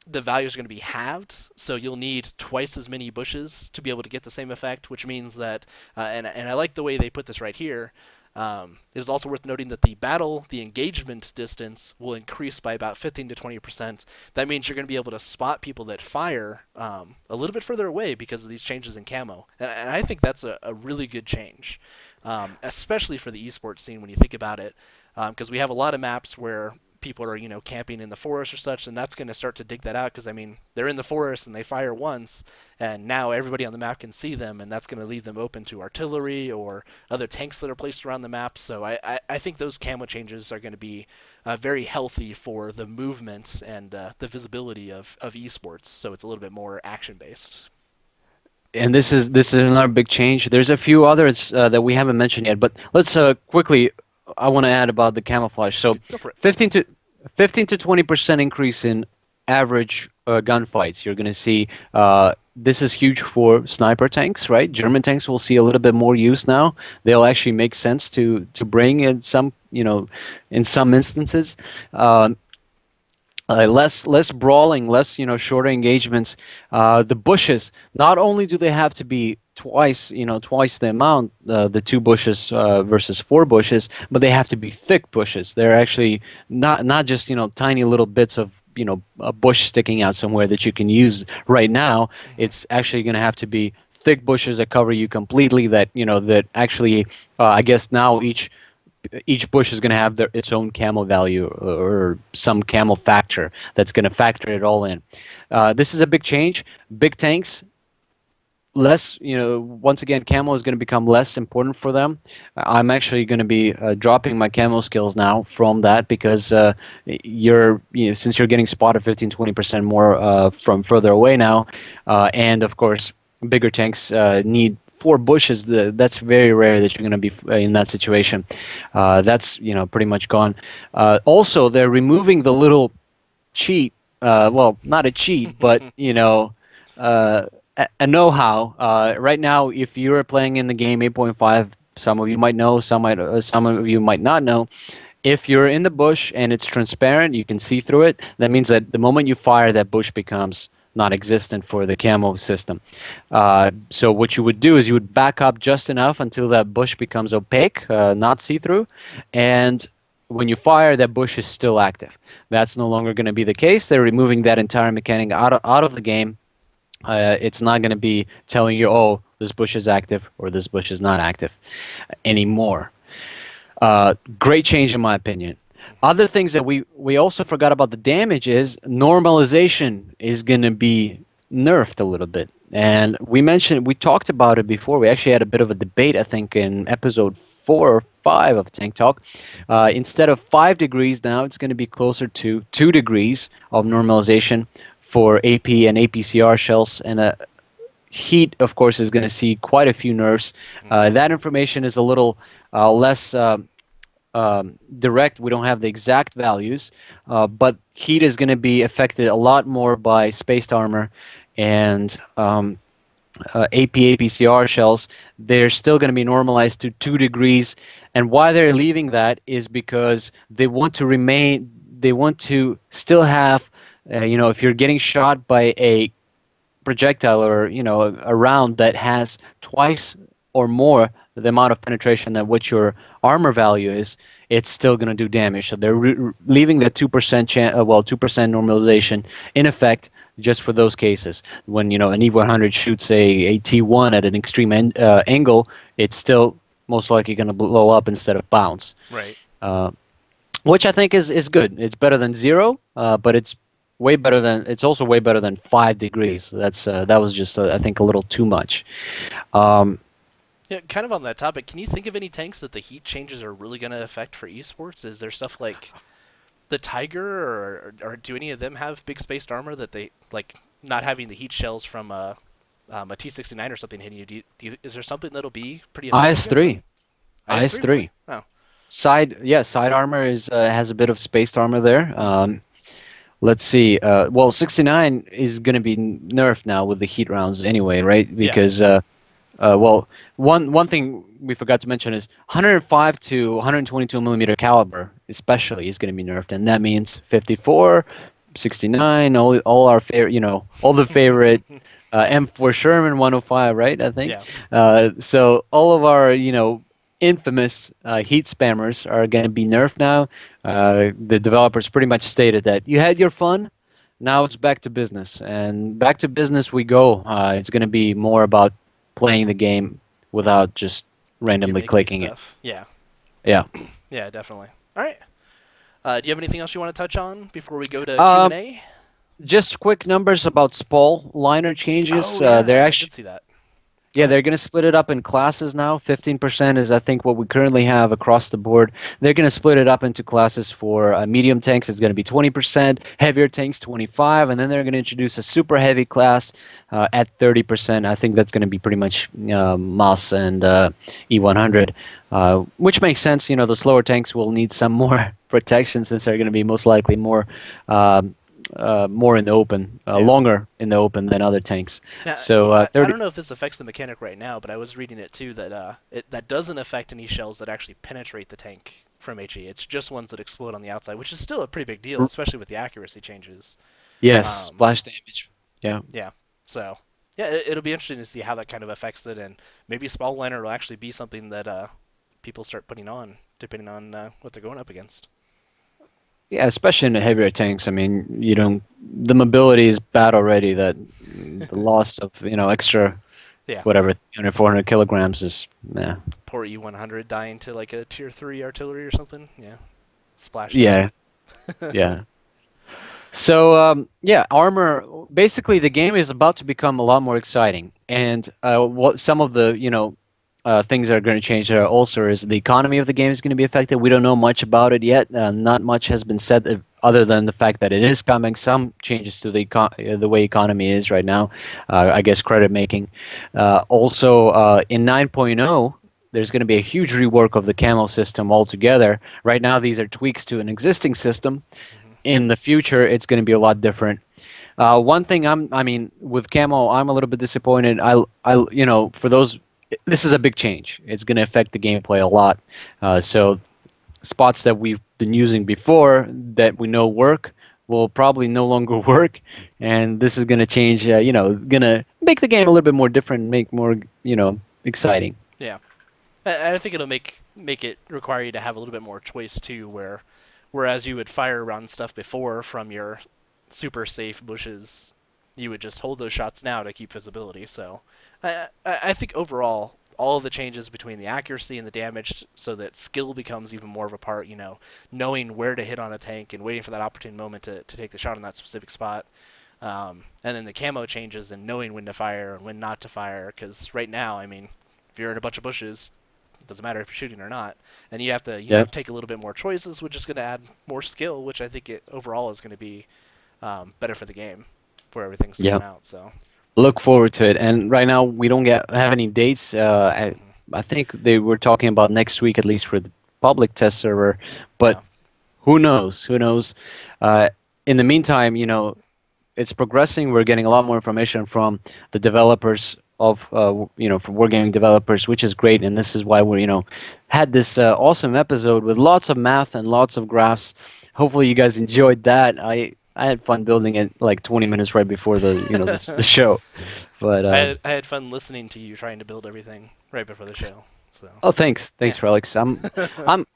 the values are going to be halved, so you'll need twice as many bushes to be able to get the same effect, which means that, and I like the way they put this right here. It is also worth noting that the engagement distance will increase by about 15 to 20%. That means you're going to be able to spot people that fire a little bit further away because of these changes in camo. And I think that's a really good change, especially for the esports scene when you think about it, because we have a lot of maps where people are camping in the forest or such, and that's going to start to dig that out because I mean they're in the forest and they fire once, and now everybody on the map can see them, and that's going to leave them open to artillery or other tanks that are placed around the map. So I think those camo changes are going to be very healthy for the movement and the visibility of esports. So it's a little bit more action based. And this is another big change. There's a few others that we haven't mentioned yet, but let's quickly. I want to add about the camouflage. So, Go for it. 15 to 15 to 20% increase in average gunfights. You're going to see. This is huge for sniper tanks, right? German tanks will see a little bit more use now. They'll actually make sense to bring in some, in some instances. Uh, less brawling, less shorter engagements. The bushes, not only do they have to be twice the amount, the two bushes versus four bushes, but they have to be thick bushes. They're actually not just tiny little bits of a bush sticking out somewhere that you can use right now. Mm-hmm. It's actually going to have to be thick bushes that cover you completely. That that actually, I guess now each bush is going to have its own camo value or some camo factor that's going to factor it all in. This is a big change. Big tanks, less, once again, camo is going to become less important for them. I'm actually going to be dropping my camo skills now from that because since you're getting spotted 15-20% more from further away now, and of course, bigger tanks need four bushes. That's very rare that you're going to be in that situation. That's pretty much gone. Also, they're removing the little cheat. Well, not a cheat, but uh, a know-how. Right now, if you're playing in the game 8.5, some of you might know, some of you might not know. If you're in the bush and it's transparent, you can see through it. That means that the moment you fire, that bush becomes non-existent for the camo system. So what you would do is you would back up just enough until that bush becomes opaque, not see-through, and when you fire, that bush is still active. That's no longer going to be the case. They're removing that entire mechanic out of the game. It's not going to be telling you, oh, this bush is active or this bush is not active anymore. Great change in my opinion. Other things that we also forgot about the damage is normalization is going to be nerfed a little bit. And we talked about it before. We actually had a bit of a debate, I think, in episode 4 or 5 of Tank Talk. Instead of 5 degrees now, it's going to be closer to 2 degrees of normalization for AP and APCR shells. And heat, of course, is going to see quite a few nerfs. Mm-hmm. That information is a little less direct. We don't have the exact values, but heat is going to be affected a lot more by spaced armor and AP APCR shells. They're still going to be normalized to 2 degrees, and why they're leaving that is because they want to still have If you're getting shot by a projectile or a round that has twice or more the amount of penetration than what your armor value is, it's still going to do damage. So they're leaving that 2% 2% normalization in effect just for those cases. When an E100 shoots a T1 at an extreme angle, it's still most likely going to blow up instead of bounce. Right. Uh, which I think is good. It's better than zero, but it's also way better than 5 degrees. That was just I think a little too much. Um, Yeah, kind of on that topic, can you think of any tanks that the heat changes are really going to affect for esports? Is there stuff like the Tiger, or do any of them have big spaced armor that they like not having the heat shells from a T69 or something hitting you? Is there something that'll be pretty effective against them? IS3, IS3 really? IS3 Oh, side armor is has a bit of spaced armor there. Let's see. Well, 69 is going to be nerfed now with the heat rounds anyway, right? yeah. Because well, one thing we forgot to mention is 105 to 122 millimeter caliber, especially, is going to be nerfed, and that means 54, 69, all our favorite, all the favorite M4 Sherman 105, right? I think. Yeah. So all of our, infamous heat spammers are going to be nerfed now. The developers pretty much stated that you had your fun. Now it's back to business, and back to business we go. It's going to be more about playing the game without just The randomly gimmicky clicking it. stuff. Yeah. Yeah. Yeah, definitely. All right. Do you have anything else you want to touch on before we go to Q and Um, A? just quick numbers about SPAL liner changes. Oh They're yeah, I actually did see that. Go Yeah, ahead. they're going to split it up in classes now. 15% is, I think, what we currently have across the board. They're going to split it up into classes for medium tanks. It's going to be 20%, heavier tanks 25, and then they're going to introduce a super heavy class at 30%. I think that's going to be pretty much MAS and E100, which makes sense. The slower tanks will need some more protection since they're going to be most likely um more in the open, Yeah. longer in the open than other tanks. Now, So I 30. don't know if this affects the mechanic right now, but I was reading it too that that doesn't affect any shells that actually penetrate the tank from HE. It's just ones that explode on the outside, which is still a pretty big deal, especially with the accuracy changes. Yes, Um, splash damage. Yeah. yeah. So yeah, it'll be interesting to see how that kind of affects it, and maybe Spall Liner will actually be something that people start putting on, depending on what they're going up against. Yeah, especially in the heavier tanks. I mean, you don't. The mobility is bad already. That the loss of extra Yeah. whatever 300, 400 kilograms is. Yeah. Poor E100 dying to like a tier 3 artillery or something. Yeah. Splash damage. Yeah. Yeah. So yeah, armor. Basically, the game is about to become a lot more exciting, and what some of the things that are going to change there also is the economy of the game is going to be affected. We don't know much about it yet. Not much has been said other than the fact that it is coming. Some changes to the way economy is right now. I guess credit making. Also, in 9.0. There's going to be a huge rework of the camo system altogether. Right now, these are tweaks to an existing system. Hmm. In the future, it's going to be a lot different. One thing I mean, with camo, I'm a little bit disappointed. For those, this is a big change. It's going to affect the gameplay a lot. So spots that we've been using before that we know work will probably no longer work, and this is going to change. Going to make the game a little bit more different, make more, exciting. Yeah. I think it'll make it require you to have a little bit more choice too, whereas you would fire around stuff before from your super safe bushes, you would just hold those shots now to keep visibility. So I think overall, all of the changes between the accuracy and the damage, so that skill becomes even more of a part. Knowing where to hit on a tank and waiting for that opportune moment to take the shot on that specific spot. And then the camo changes and knowing when to fire and when not to fire. Because right now, I mean, if you're in a bunch of bushes, it doesn't matter if you're shooting or not, and you have to Yep. take a little bit more choices, which is going to add more skill, which I think overall is going to be better for the game for everything to come Yep. out. So Look forward to it. And right now we don't have any dates. mhm. I think they were talking about next week at least for the public test server, but Yeah. who knows? Who knows? In the meantime, it's progressing. We're getting a lot more information from the developers from wargaming developers, which is great. And this is why we're had this awesome episode with lots of math and lots of graphs. Hopefully, you guys enjoyed that. I had fun building it like 20 minutes right before the show. But I had fun listening to you trying to build everything right before the show. So oh, thanks, yeah. Relix. I'm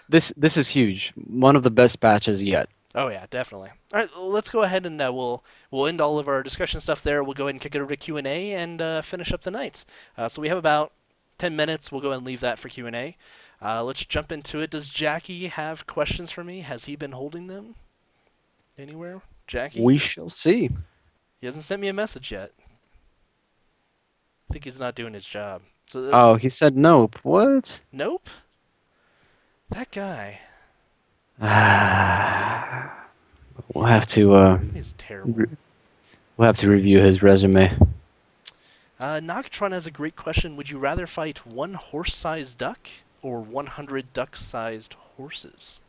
this is huge. One of the best batches yet. Oh yeah, definitely. All right, let's go ahead and we'll end all of our discussion stuff there. We'll go ahead and kick it over to Q&A and finish up the night. So we have about 10 minutes. We'll go ahead and leave that for Q&A. Let's jump into it. Does Jackie have questions for me? Has he been holding them anywhere? Jackie? We shall see. He hasn't sent me a message yet. I think he's not doing his job. So Oh, he said nope. What? nope. That guy. We'll have to He's terrible. re- we'll have to review his resume. Noctron has a great question. Would you rather fight one horse-sized duck or 100 duck-sized horses?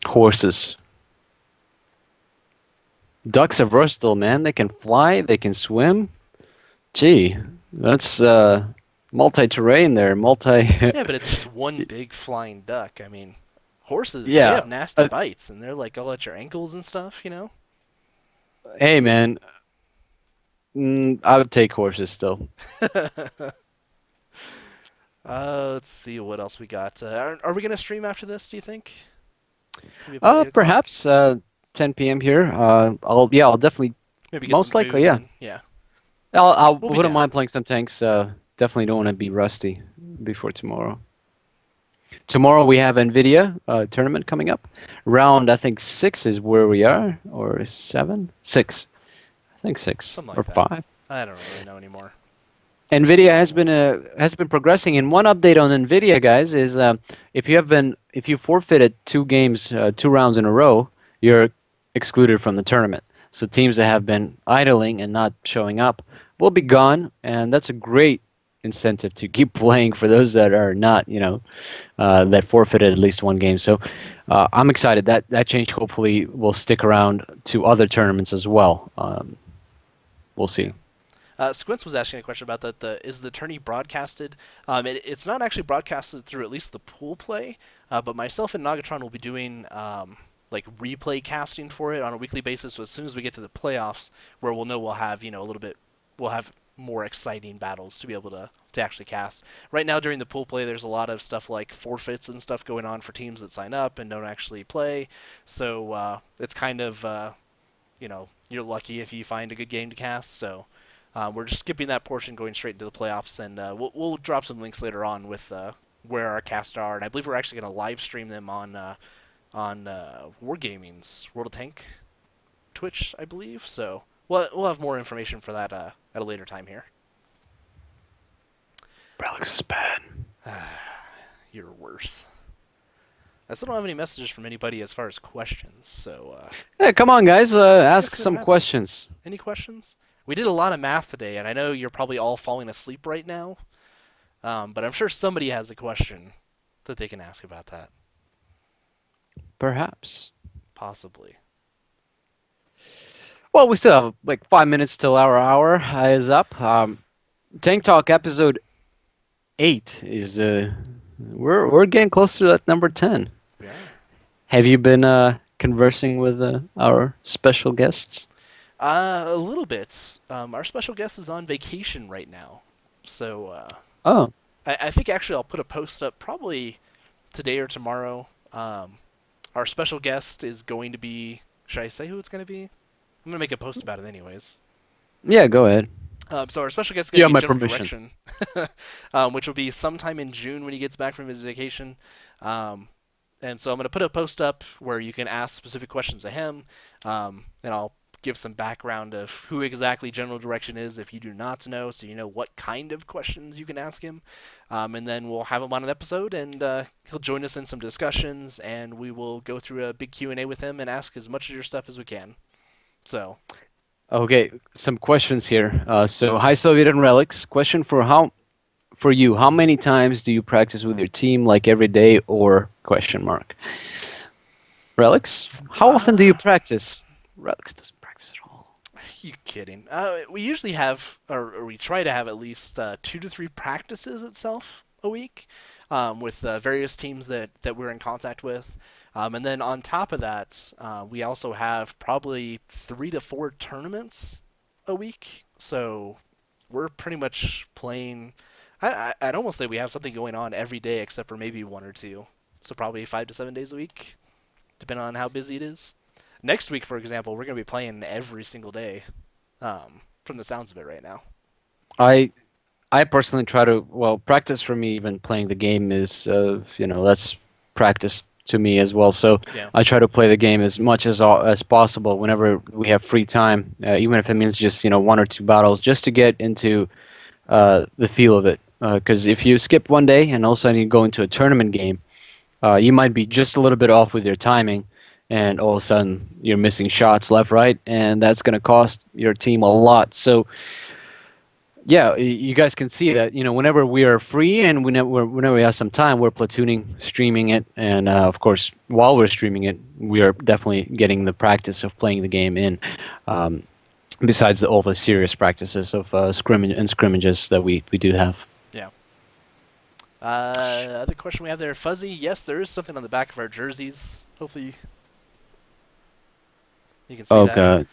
Horses. Ducks are versatile, man. They can fly, they can swim. Gee, that's multi-terrain there. Multi. Yeah, but it's just one big flying duck. I mean, horses, they Yeah. have nasty Uh, bites, and they're like all at your ankles and stuff, you know? hey, man. I would take horses still. Let's see what else we got. Are we going to stream after this, do you think? Maybe about 8 o'clock? Perhaps 10 p.m. here. I'll definitely, Maybe get some most likely, food yeah. and, yeah. I We'll be wouldn't down. mind playing some tanks. Definitely don't want to be rusty before tomorrow. Tomorrow we have Nvidia tournament coming up. Round I think 6 is where we are, or 7, 6. I think 6 Something or like that. 5. I don't really know anymore. Nvidia has been progressing, and one update on Nvidia, guys, is if you forfeited 2 games, 2 rounds in a row, you're excluded from the tournament. So teams that have been idling and not showing up will be gone, and that's a great incentive to keep playing for those that are not, that forfeited at least 1 game. So I'm excited that change hopefully will stick around to other tournaments as well. We'll Yeah. see. Squints was asking a question about that. Is the tourney broadcasted? It's not actually broadcasted through at least the pool play, but myself and Nagatron will be doing like replay casting for it on a weekly basis. So as soon as we get to the playoffs, where we'll know we'll have a little bit, we'll have more exciting battles to be able to actually cast. Right now during the pool play, there's a lot of stuff like forfeits and stuff going on for teams that sign up and don't actually play. So it's kind of you're lucky if you find a good game to cast. So we're just skipping that portion, going straight into the playoffs, and we'll drop some links later on with where our casts are, and I believe we're actually going to live stream them on Wargaming's World of Tank Twitch, I believe. So we'll have more information for that at a later time here. Relics is bad. You're worse. I still don't have any messages from anybody as far as questions. So Hey, come on, guys. I guess Ask see what some happens. questions. Any questions? We did a lot of math today, and I know you're probably all falling asleep right now. But I'm sure somebody has a question that they can ask about that. Perhaps. Possibly. Well, we still have like 5 minutes till our hour is up. Tank Talk episode 8 is we're getting close to that number 10. We are. Have you been conversing with our special guests? A little bit. Our special guest is on vacation right now. So Oh, I think actually I'll put a post up probably today or tomorrow. Our special guest is going to be. Should I say who it's going to be? I'm going to make a post about it anyways. yeah, go ahead. So our special guest is You going to have be my General permission. Direction, which will be sometime in June when he gets back from his vacation. Um, and so I'm going to put a post up where you can ask specific questions to him, and I'll give some background of who exactly General Direction is if you do not know, so you know what kind of questions you can ask him. And then we'll have him on an episode, and he'll join us in some discussions, and we will go through a big Q&A with him and ask as much of your stuff as we can. So Okay, some questions here. So, hi Soviet and Relics. Question for you. How many times do you practice with your team, like every day, or question mark? Relics, how often do you uh, practice? Relics doesn't practice at all. you kidding? We usually have, or we try to have at least 2 to 3 practices itself a week with various teams that we're in contact with. And then on top of that, we also have probably 3 to 4 tournaments a week. So we're pretty much playing. I'd almost say we have something going on every day except for maybe 1 or 2. So probably 5 to 7 days a week, depending on how busy it is. Next week, for example, we're going to be playing every single day, from the sounds of it right now. I I personally try to, well, practice for me even playing the game is that's practice to me as well. So Yeah. I try to play the game as much as possible whenever we have free time, even if it means just 1 or 2 battles, just to get into the feel of it. Because if you skip one day and all of a sudden you go into a tournament game, you might be just a little bit off with your timing, and all of a sudden you're missing shots left, right, and that's going to cost your team a lot. So yeah, you guys can see that whenever we are free and whenever we have some time, we're platooning, streaming it, and of course, while we're streaming it, we are definitely getting the practice of playing the game in. Um, Besides all the serious practices of scrimmages that we do have. Yeah. Other question we have there, Fuzzy. Yes, there is something on the back of our jerseys. Hopefully you can see Oh that. god.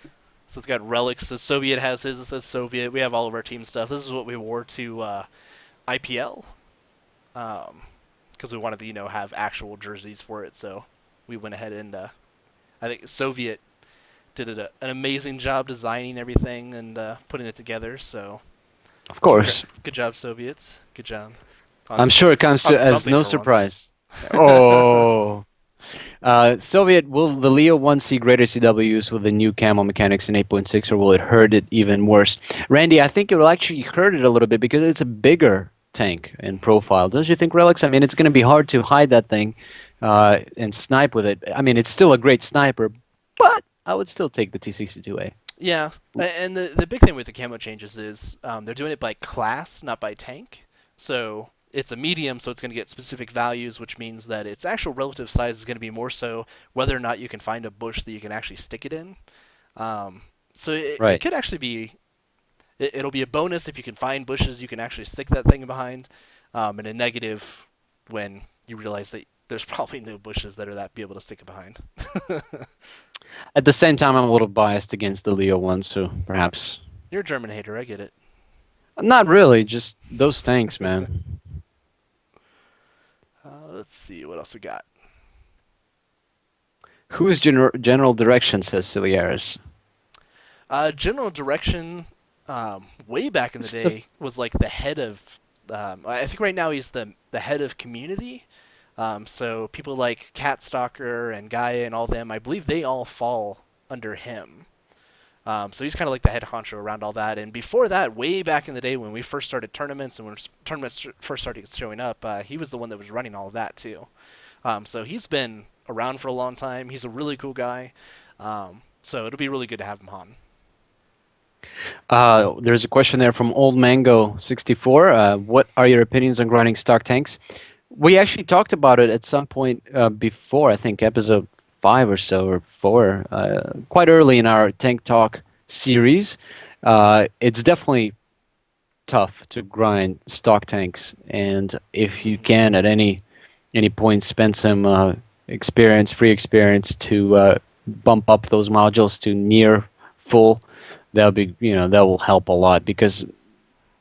So it's got relics. So Soviet has his. It says Soviet. We have all of our team stuff. This is what we wore to IPL, because we wanted to have actual jerseys for it. So we went ahead and I think Soviet did an amazing job designing everything and putting it together. So Of course. good job, Soviets. Good job I'm on sure it comes on as something no for once. surprise. Oh. Soviet, will the Leo 1 see greater CWs with the new camo mechanics in 8.6, or will it hurt it even worse? Randy, I think it will actually hurt it a little bit because it's a bigger tank in profile. Don't you think, Relics? I mean, it's going to be hard to hide that thing and snipe with it. I mean, it's still a great sniper, but I would still take the T62A. Yeah, and the big thing with the camo changes is they're doing it by class, not by tank. So it's a medium, so it's going to get specific values, which means that its actual relative size is going to be more so whether or not you can find a bush that you can actually stick it in. So it Right. could actually be it'll be a bonus if you can find bushes you can actually stick that thing behind, and a negative when you realize that there's probably no bushes that are that be able to stick it behind. At the same time, I'm a little biased against the Leo one, so perhaps. You're a German hater, I get it. Not really, just those tanks, man. Let's see what else we got. Whose general direction, says Ciliaris? General direction, way back in the This is a day, was like the head of. I think right now he's the head of community. So people like Cat Stalker and Gaia and all them, I believe they all fall under him. So he's kind of like the head honcho around all that. And before that, way back in the day when we first started tournaments and when tournaments first started showing up, he was the one that was running all of that too. So he's been around for a long time. He's a really cool guy. So it'll be really good to have him on. There's a question there from Old Mango 64. What are your opinions on grinding stock tanks? We actually talked about it at some point before, I think episode 5 or so, or 4, quite early in our Tank Talk series. It's definitely tough to grind stock tanks, and if you can at any point spend some free experience to bump up those modules to near full, that'll be that will help a lot because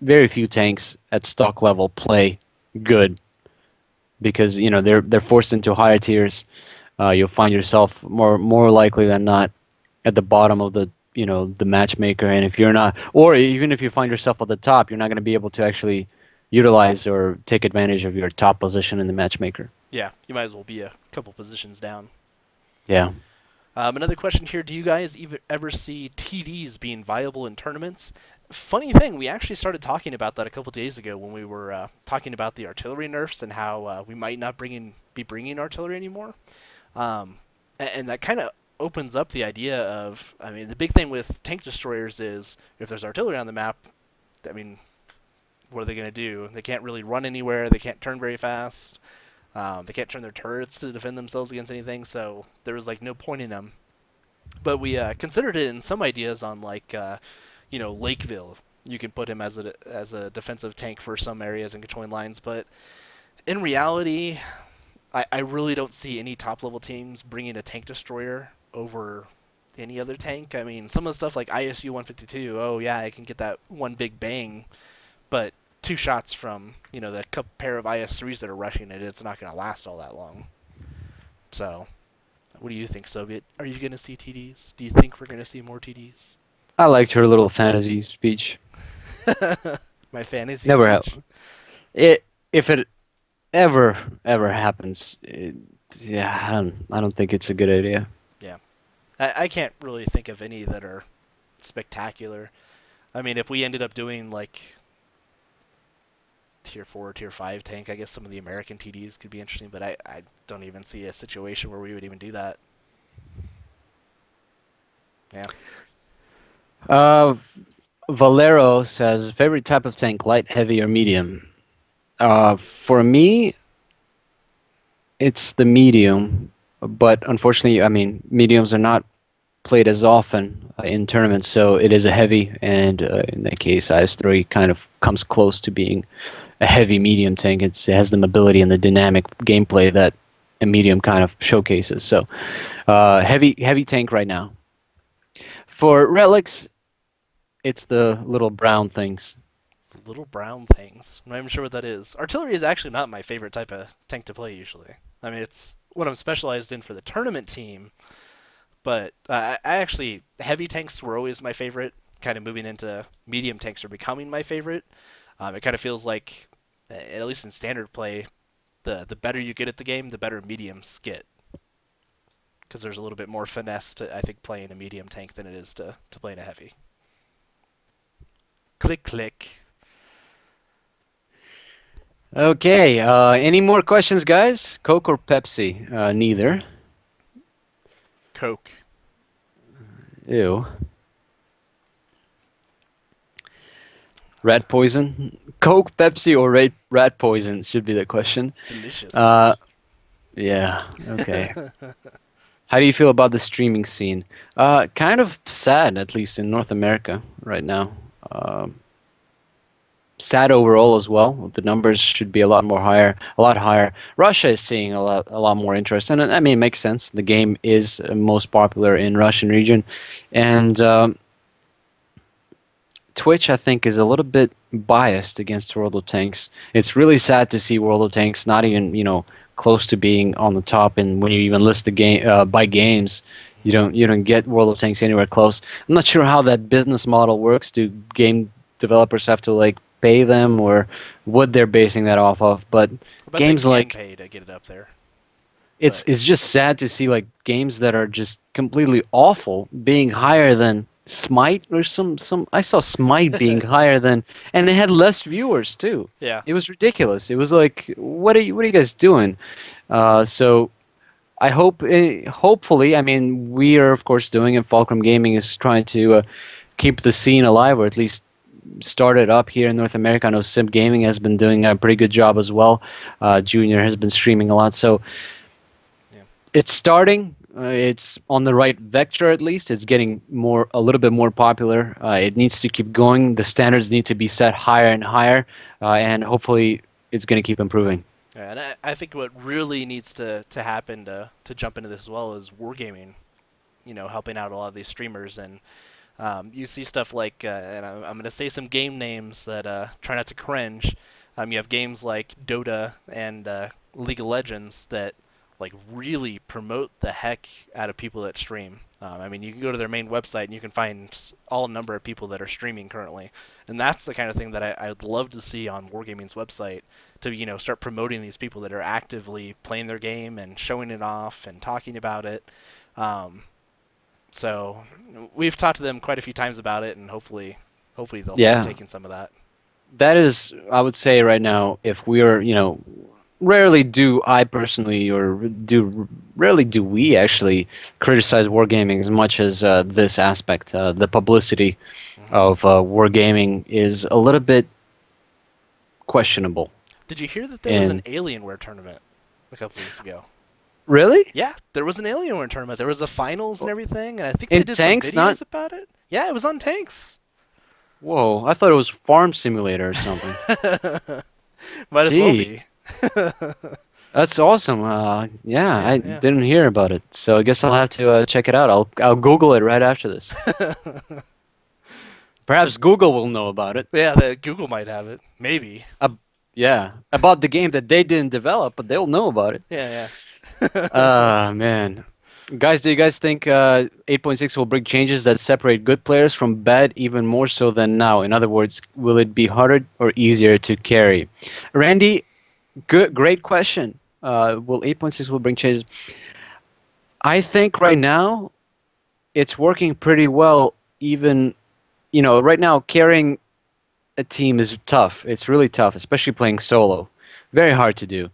very few tanks at stock level play good because they're forced into higher tiers. You'll find yourself more likely than not at the bottom of the matchmaker, and if you're not, or even if you find yourself at the top, you're not going to be able to actually utilize or take advantage of your top position in the matchmaker. Yeah, you might as well be a couple positions down. Yeah. Another question here: do you guys ever see TDs being viable in tournaments? Funny thing, we actually started talking about that a couple days ago when we were talking about the artillery nerfs and how we might not be bringing artillery anymore. And that kind of opens up the idea of, I mean, the big thing with tank destroyers is if there's artillery on the map, I mean, what are they going to do? They can't really run anywhere. They can't turn very fast. They can't turn their turrets to defend themselves against anything. So there was like no point in them. But we considered it in some ideas on like, Lakeville. you can put him as a defensive tank for some areas and controlling lines. But in reality, I really don't see any top level teams bringing a tank destroyer over any other tank. I mean, some of the stuff like ISU 152, oh yeah, I can get that one big bang, but two shots from the pair of IS3s that are rushing it, it's not going to last all that long. So, what do you think, Soviet? Are you going to see TDs? Do you think we're going to see more TDs? I liked her little fantasy speech. My fantasy Never have speech. it. If it ever happens, yeah, I don't think it's a good idea. Yeah, I can't really think of any that are spectacular. I mean, if we ended up doing like tier 4, tier 5 tank, I guess some of the American TDs could be interesting, but I don't even see a situation where we would even do that. Yeah. Uh, Valero says favorite type of tank: light, heavy, or medium. For me, it's the medium, but unfortunately, I mean, mediums are not played as often in tournaments, so it is a heavy, and in that case, IS-3 kind of comes close to being a heavy medium tank. It has the mobility and the dynamic gameplay that a medium kind of showcases. So, heavy tank right now. For relics, it's the little brown things. Little brown things. I'm not even sure what that is. Artillery is actually not my favorite type of tank to play usually. I mean, it's what I'm specialized in for the tournament team, but I actually, heavy tanks were always my favorite. Kind of moving into medium tanks are becoming my favorite. It kind of feels like, at least in standard play, the better you get at the game, the better mediums get. Because there's a little bit more finesse to, I think, playing a medium tank than it is to playing a heavy. Click, click. Okay, any more questions, guys? Coke or Pepsi? Neither. Coke. Ew. Rat poison? Coke, Pepsi, or rat poison should be the question. Delicious. Uh, yeah, okay. How do you feel about the streaming scene? Kind of sad, at least in North America right now. Sad overall as well. The numbers should be a lot higher. Russia is seeing a lot more interest, and I mean, it makes sense. The game is most popular in Russian region, and Twitch, I think, is a little bit biased against World of Tanks. It's really sad to see World of Tanks not even, close to being on the top. And when you even list the game by games, you don't get World of Tanks anywhere close. I'm not sure how that business model works. Do game developers have to like pay them, or what they're basing that off of? But I bet they games can like pay to get it up there. it's But it's just sad to see like games that are just completely awful being higher than Smite or some I saw Smite being higher than, and they had less viewers too. yeah. It was ridiculous. It was like, what are you guys doing? So I hope, hopefully, I mean, we are of course doing it. Fulcrum Gaming is trying to keep the scene alive, or at least start it up here in North America. I know Simp Gaming has been doing a pretty good job as well. Junior has been streaming a lot, so Yeah. it's starting. It's on the right vector at least. It's getting a little bit more popular. It needs to keep going. The standards need to be set higher and higher, and hopefully, it's going to keep improving. Yeah, and I think what really needs to happen to jump into this as well is wargaming. Helping out a lot of these streamers, and you see stuff like, and I'm going to say some game names that try not to cringe. You have games like Dota and League of Legends that like really promote the heck out of people that stream. I mean, you can go to their main website and you can find all number of people that are streaming currently, and that's the kind of thing that I'd love to see on Wargaming's website to start promoting these people that are actively playing their game and showing it off and talking about it. Um, so we've talked to them quite a few times about it, and hopefully they'll start Yeah, taking some of that. that is, I would say right now, if we're, rarely do I personally, or rarely do we actually criticize wargaming as much as this aspect. The publicity Hmm. of wargaming is a little bit questionable. Did you hear that there was an And Alienware tournament a couple weeks ago? really, Yeah, there was an Alienware tournament. There was a finals and everything, and I think they in did some tanks, not videos about it. Yeah, it was on tanks. Whoa, I thought it was Farm Simulator or something. Might as well Gee, be. that's awesome. Yeah, Yeah, I yeah. didn't hear about it, so I guess I'll have to check it out. I'll Google it right after this. So Perhaps Google will know about it. yeah, the Google might have it. Maybe. Uh, yeah, about the game that they didn't develop, but they'll know about it. Yeah, Man. Guys, do you guys think 8.6 will bring changes that separate good players from bad even more so than now? In other words, will it be harder or easier to carry? Randy, great question. Will 8.6 will bring changes? I think right now it's working pretty well. Even, right now carrying a team is tough. It's really tough, especially playing solo. Very hard to do.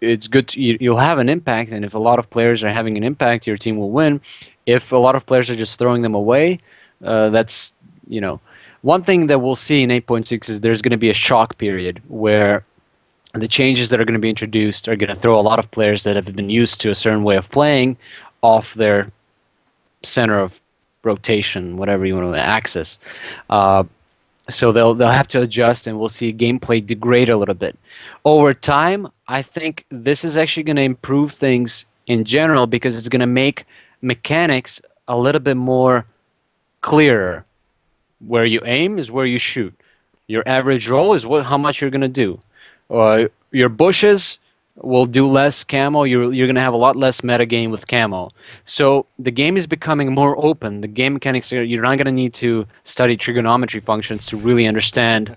It's good. You'll have an impact, and if a lot of players are having an impact, your team will win. If a lot of players are just throwing them away, that's you know. One thing that we'll see in 8.6 is there's going to be a shock period where the changes that are going to be introduced are going to throw a lot of players that have been used to a certain way of playing off their center of rotation, whatever you want to axis. Uh, so they'll have to adjust, and we'll see gameplay degrade a little bit over time. I think this is actually going to improve things in general because it's going to make mechanics a little bit more clearer. Where you aim is where you shoot. Your average roll is how much you're going to do. Your bushes will do less camo. You're going to have a lot less metagame with camo. So the game is becoming more open. The game mechanics you're not going to need to study trigonometry functions to really understand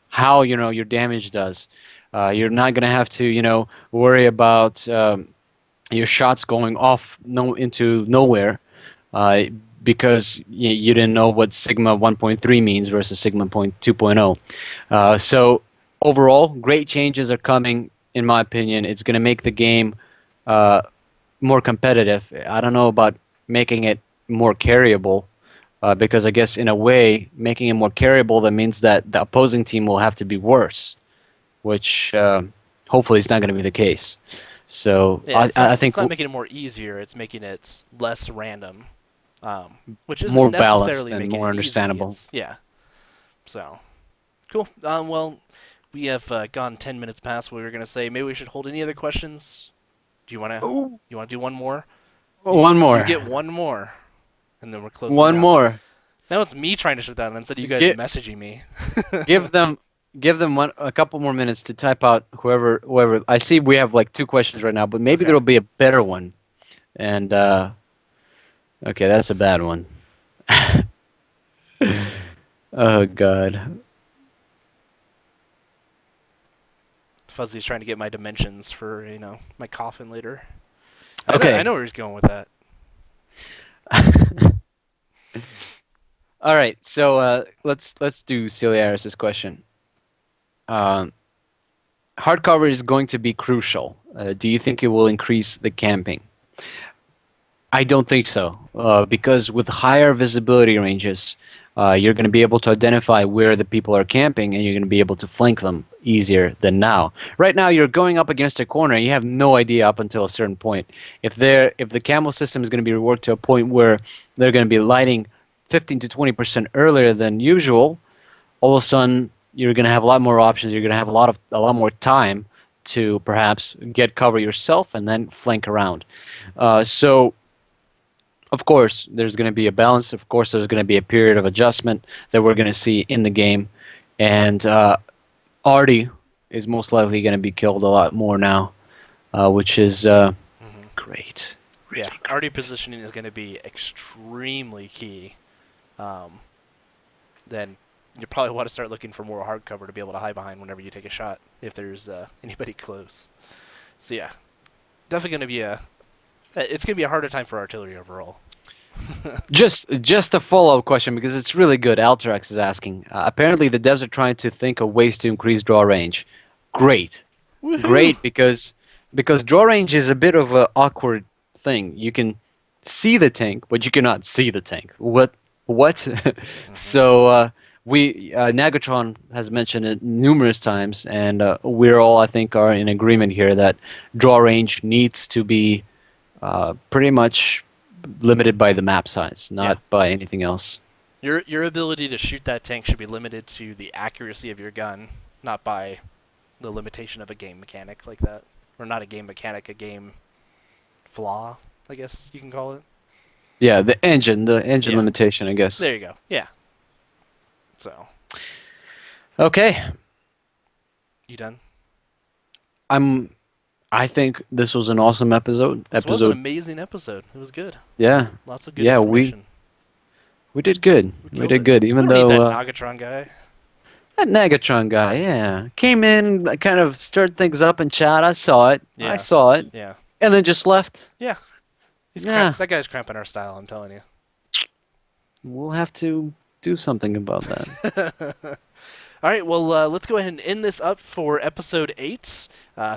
how your damage does. You're not going to have to worry about your shots going off into nowhere. Uh, because you didn't know what Sigma 1.3 means versus Sigma 2.0. So overall, great changes are coming. In my opinion, it's going to make the game uh, more competitive. I don't know about making it more carryable, because I guess in a way, making it more carryable that means that the opposing team will have to be worse, which hopefully is not going to be the case. So yeah. I think It's not making it more easier. It's making it less random, which isn't more balanced necessarily and making more it easy. understandable. It's yeah. So cool. Well, we have gone 10 minutes past what we were gonna say. Maybe we should hold any other questions. Do you wanna Oh, you wanna do one more? one You more. get one more, and then we're closing it One out. more. Now it's me trying to shut down instead of you guys Give messaging me. give them a couple more minutes to type out whoever. I see we have like two questions right now, but maybe Okay. there'll be a better one. And okay, that's a bad one. Oh God. Fuzzy's trying to get my dimensions for my coffin later. I Okay. know where he's going with that. All right. So let's do Celia Harris's question. Um, Hardcover is going to be crucial. Do you think it will increase the camping? I don't think so, because with higher visibility ranges, you're going to be able to identify where the people are camping, and you're going to be able to flank them easier than now. Right now, you're going up against a corner. You have no idea up until a certain point. If the camo system is going to be reworked to a point where they're going to be lighting 15 to 20% earlier than usual, all of a sudden you're going to have a lot more options. You're going to have a lot more time to perhaps get cover yourself and then flank around. So of course, there's going to be a balance. Of course, there's going to be a period of adjustment that we're going to see in the game. And Artie is most likely going to be killed a lot more now, which is Hmm. great. Yeah, Really already great. positioning is going to be extremely key. Um, then you probably want to start looking for more hardcover to be able to hide behind whenever you take a shot if there's anybody close. So yeah, definitely going to be a. It's going to be a harder time for artillery overall. Just a follow-up question because it's really good. Alterax is asking. Apparently, the devs are trying to think of ways to increase draw range. Great. Woohoo! Great because draw range is a bit of an awkward thing. You can see the tank, but you cannot see the tank. What? Hmm. So we Nagatron has mentioned it numerous times, and we're all I think are in agreement here that draw range needs to be pretty much limited by the map size, Yeah, not by anything else. Your ability to shoot that tank should be limited to the accuracy of your gun, not by the limitation of a game mechanic like that. Or not a game mechanic, a game flaw, I guess you can call it. Yeah, the engine Yeah. limitation, I guess. There you go. Yeah. So, Okay, you done? I'm. I think this was an awesome episode. This was an Episode, amazing episode. It was good. yeah, Lots of good yeah. We information. we did good. We We killed did it. good, We even don't need though that Nagatron guy. that Negatron guy, yeah, came in, kind of stirred things up in chat. I saw it. I Yeah. saw it, Yeah. and then just left. Yeah. Yeah, That guy's cramping our style, I'm telling you. we'll have to do something about that. All right, well, let's go ahead and end this up for episode 8.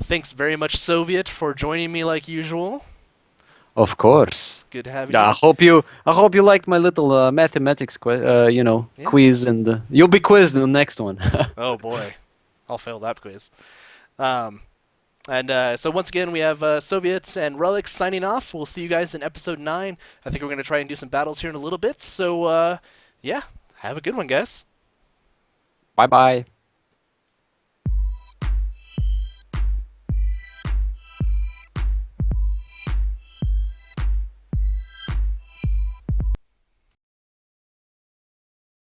Thanks very much, Soviet, for joining me like usual. Of course. It's good having Yeah, you. I hope you liked my little mathematics Yeah. quiz, and you'll be quizzed in the next one. Oh, boy. I'll fail that quiz. Um, and so once again, we have Soviets and Relics signing off. We'll see you guys in episode 9. I think we're going to try and do some battles here in a little bit. So, yeah, have a good one, guys. Bye bye.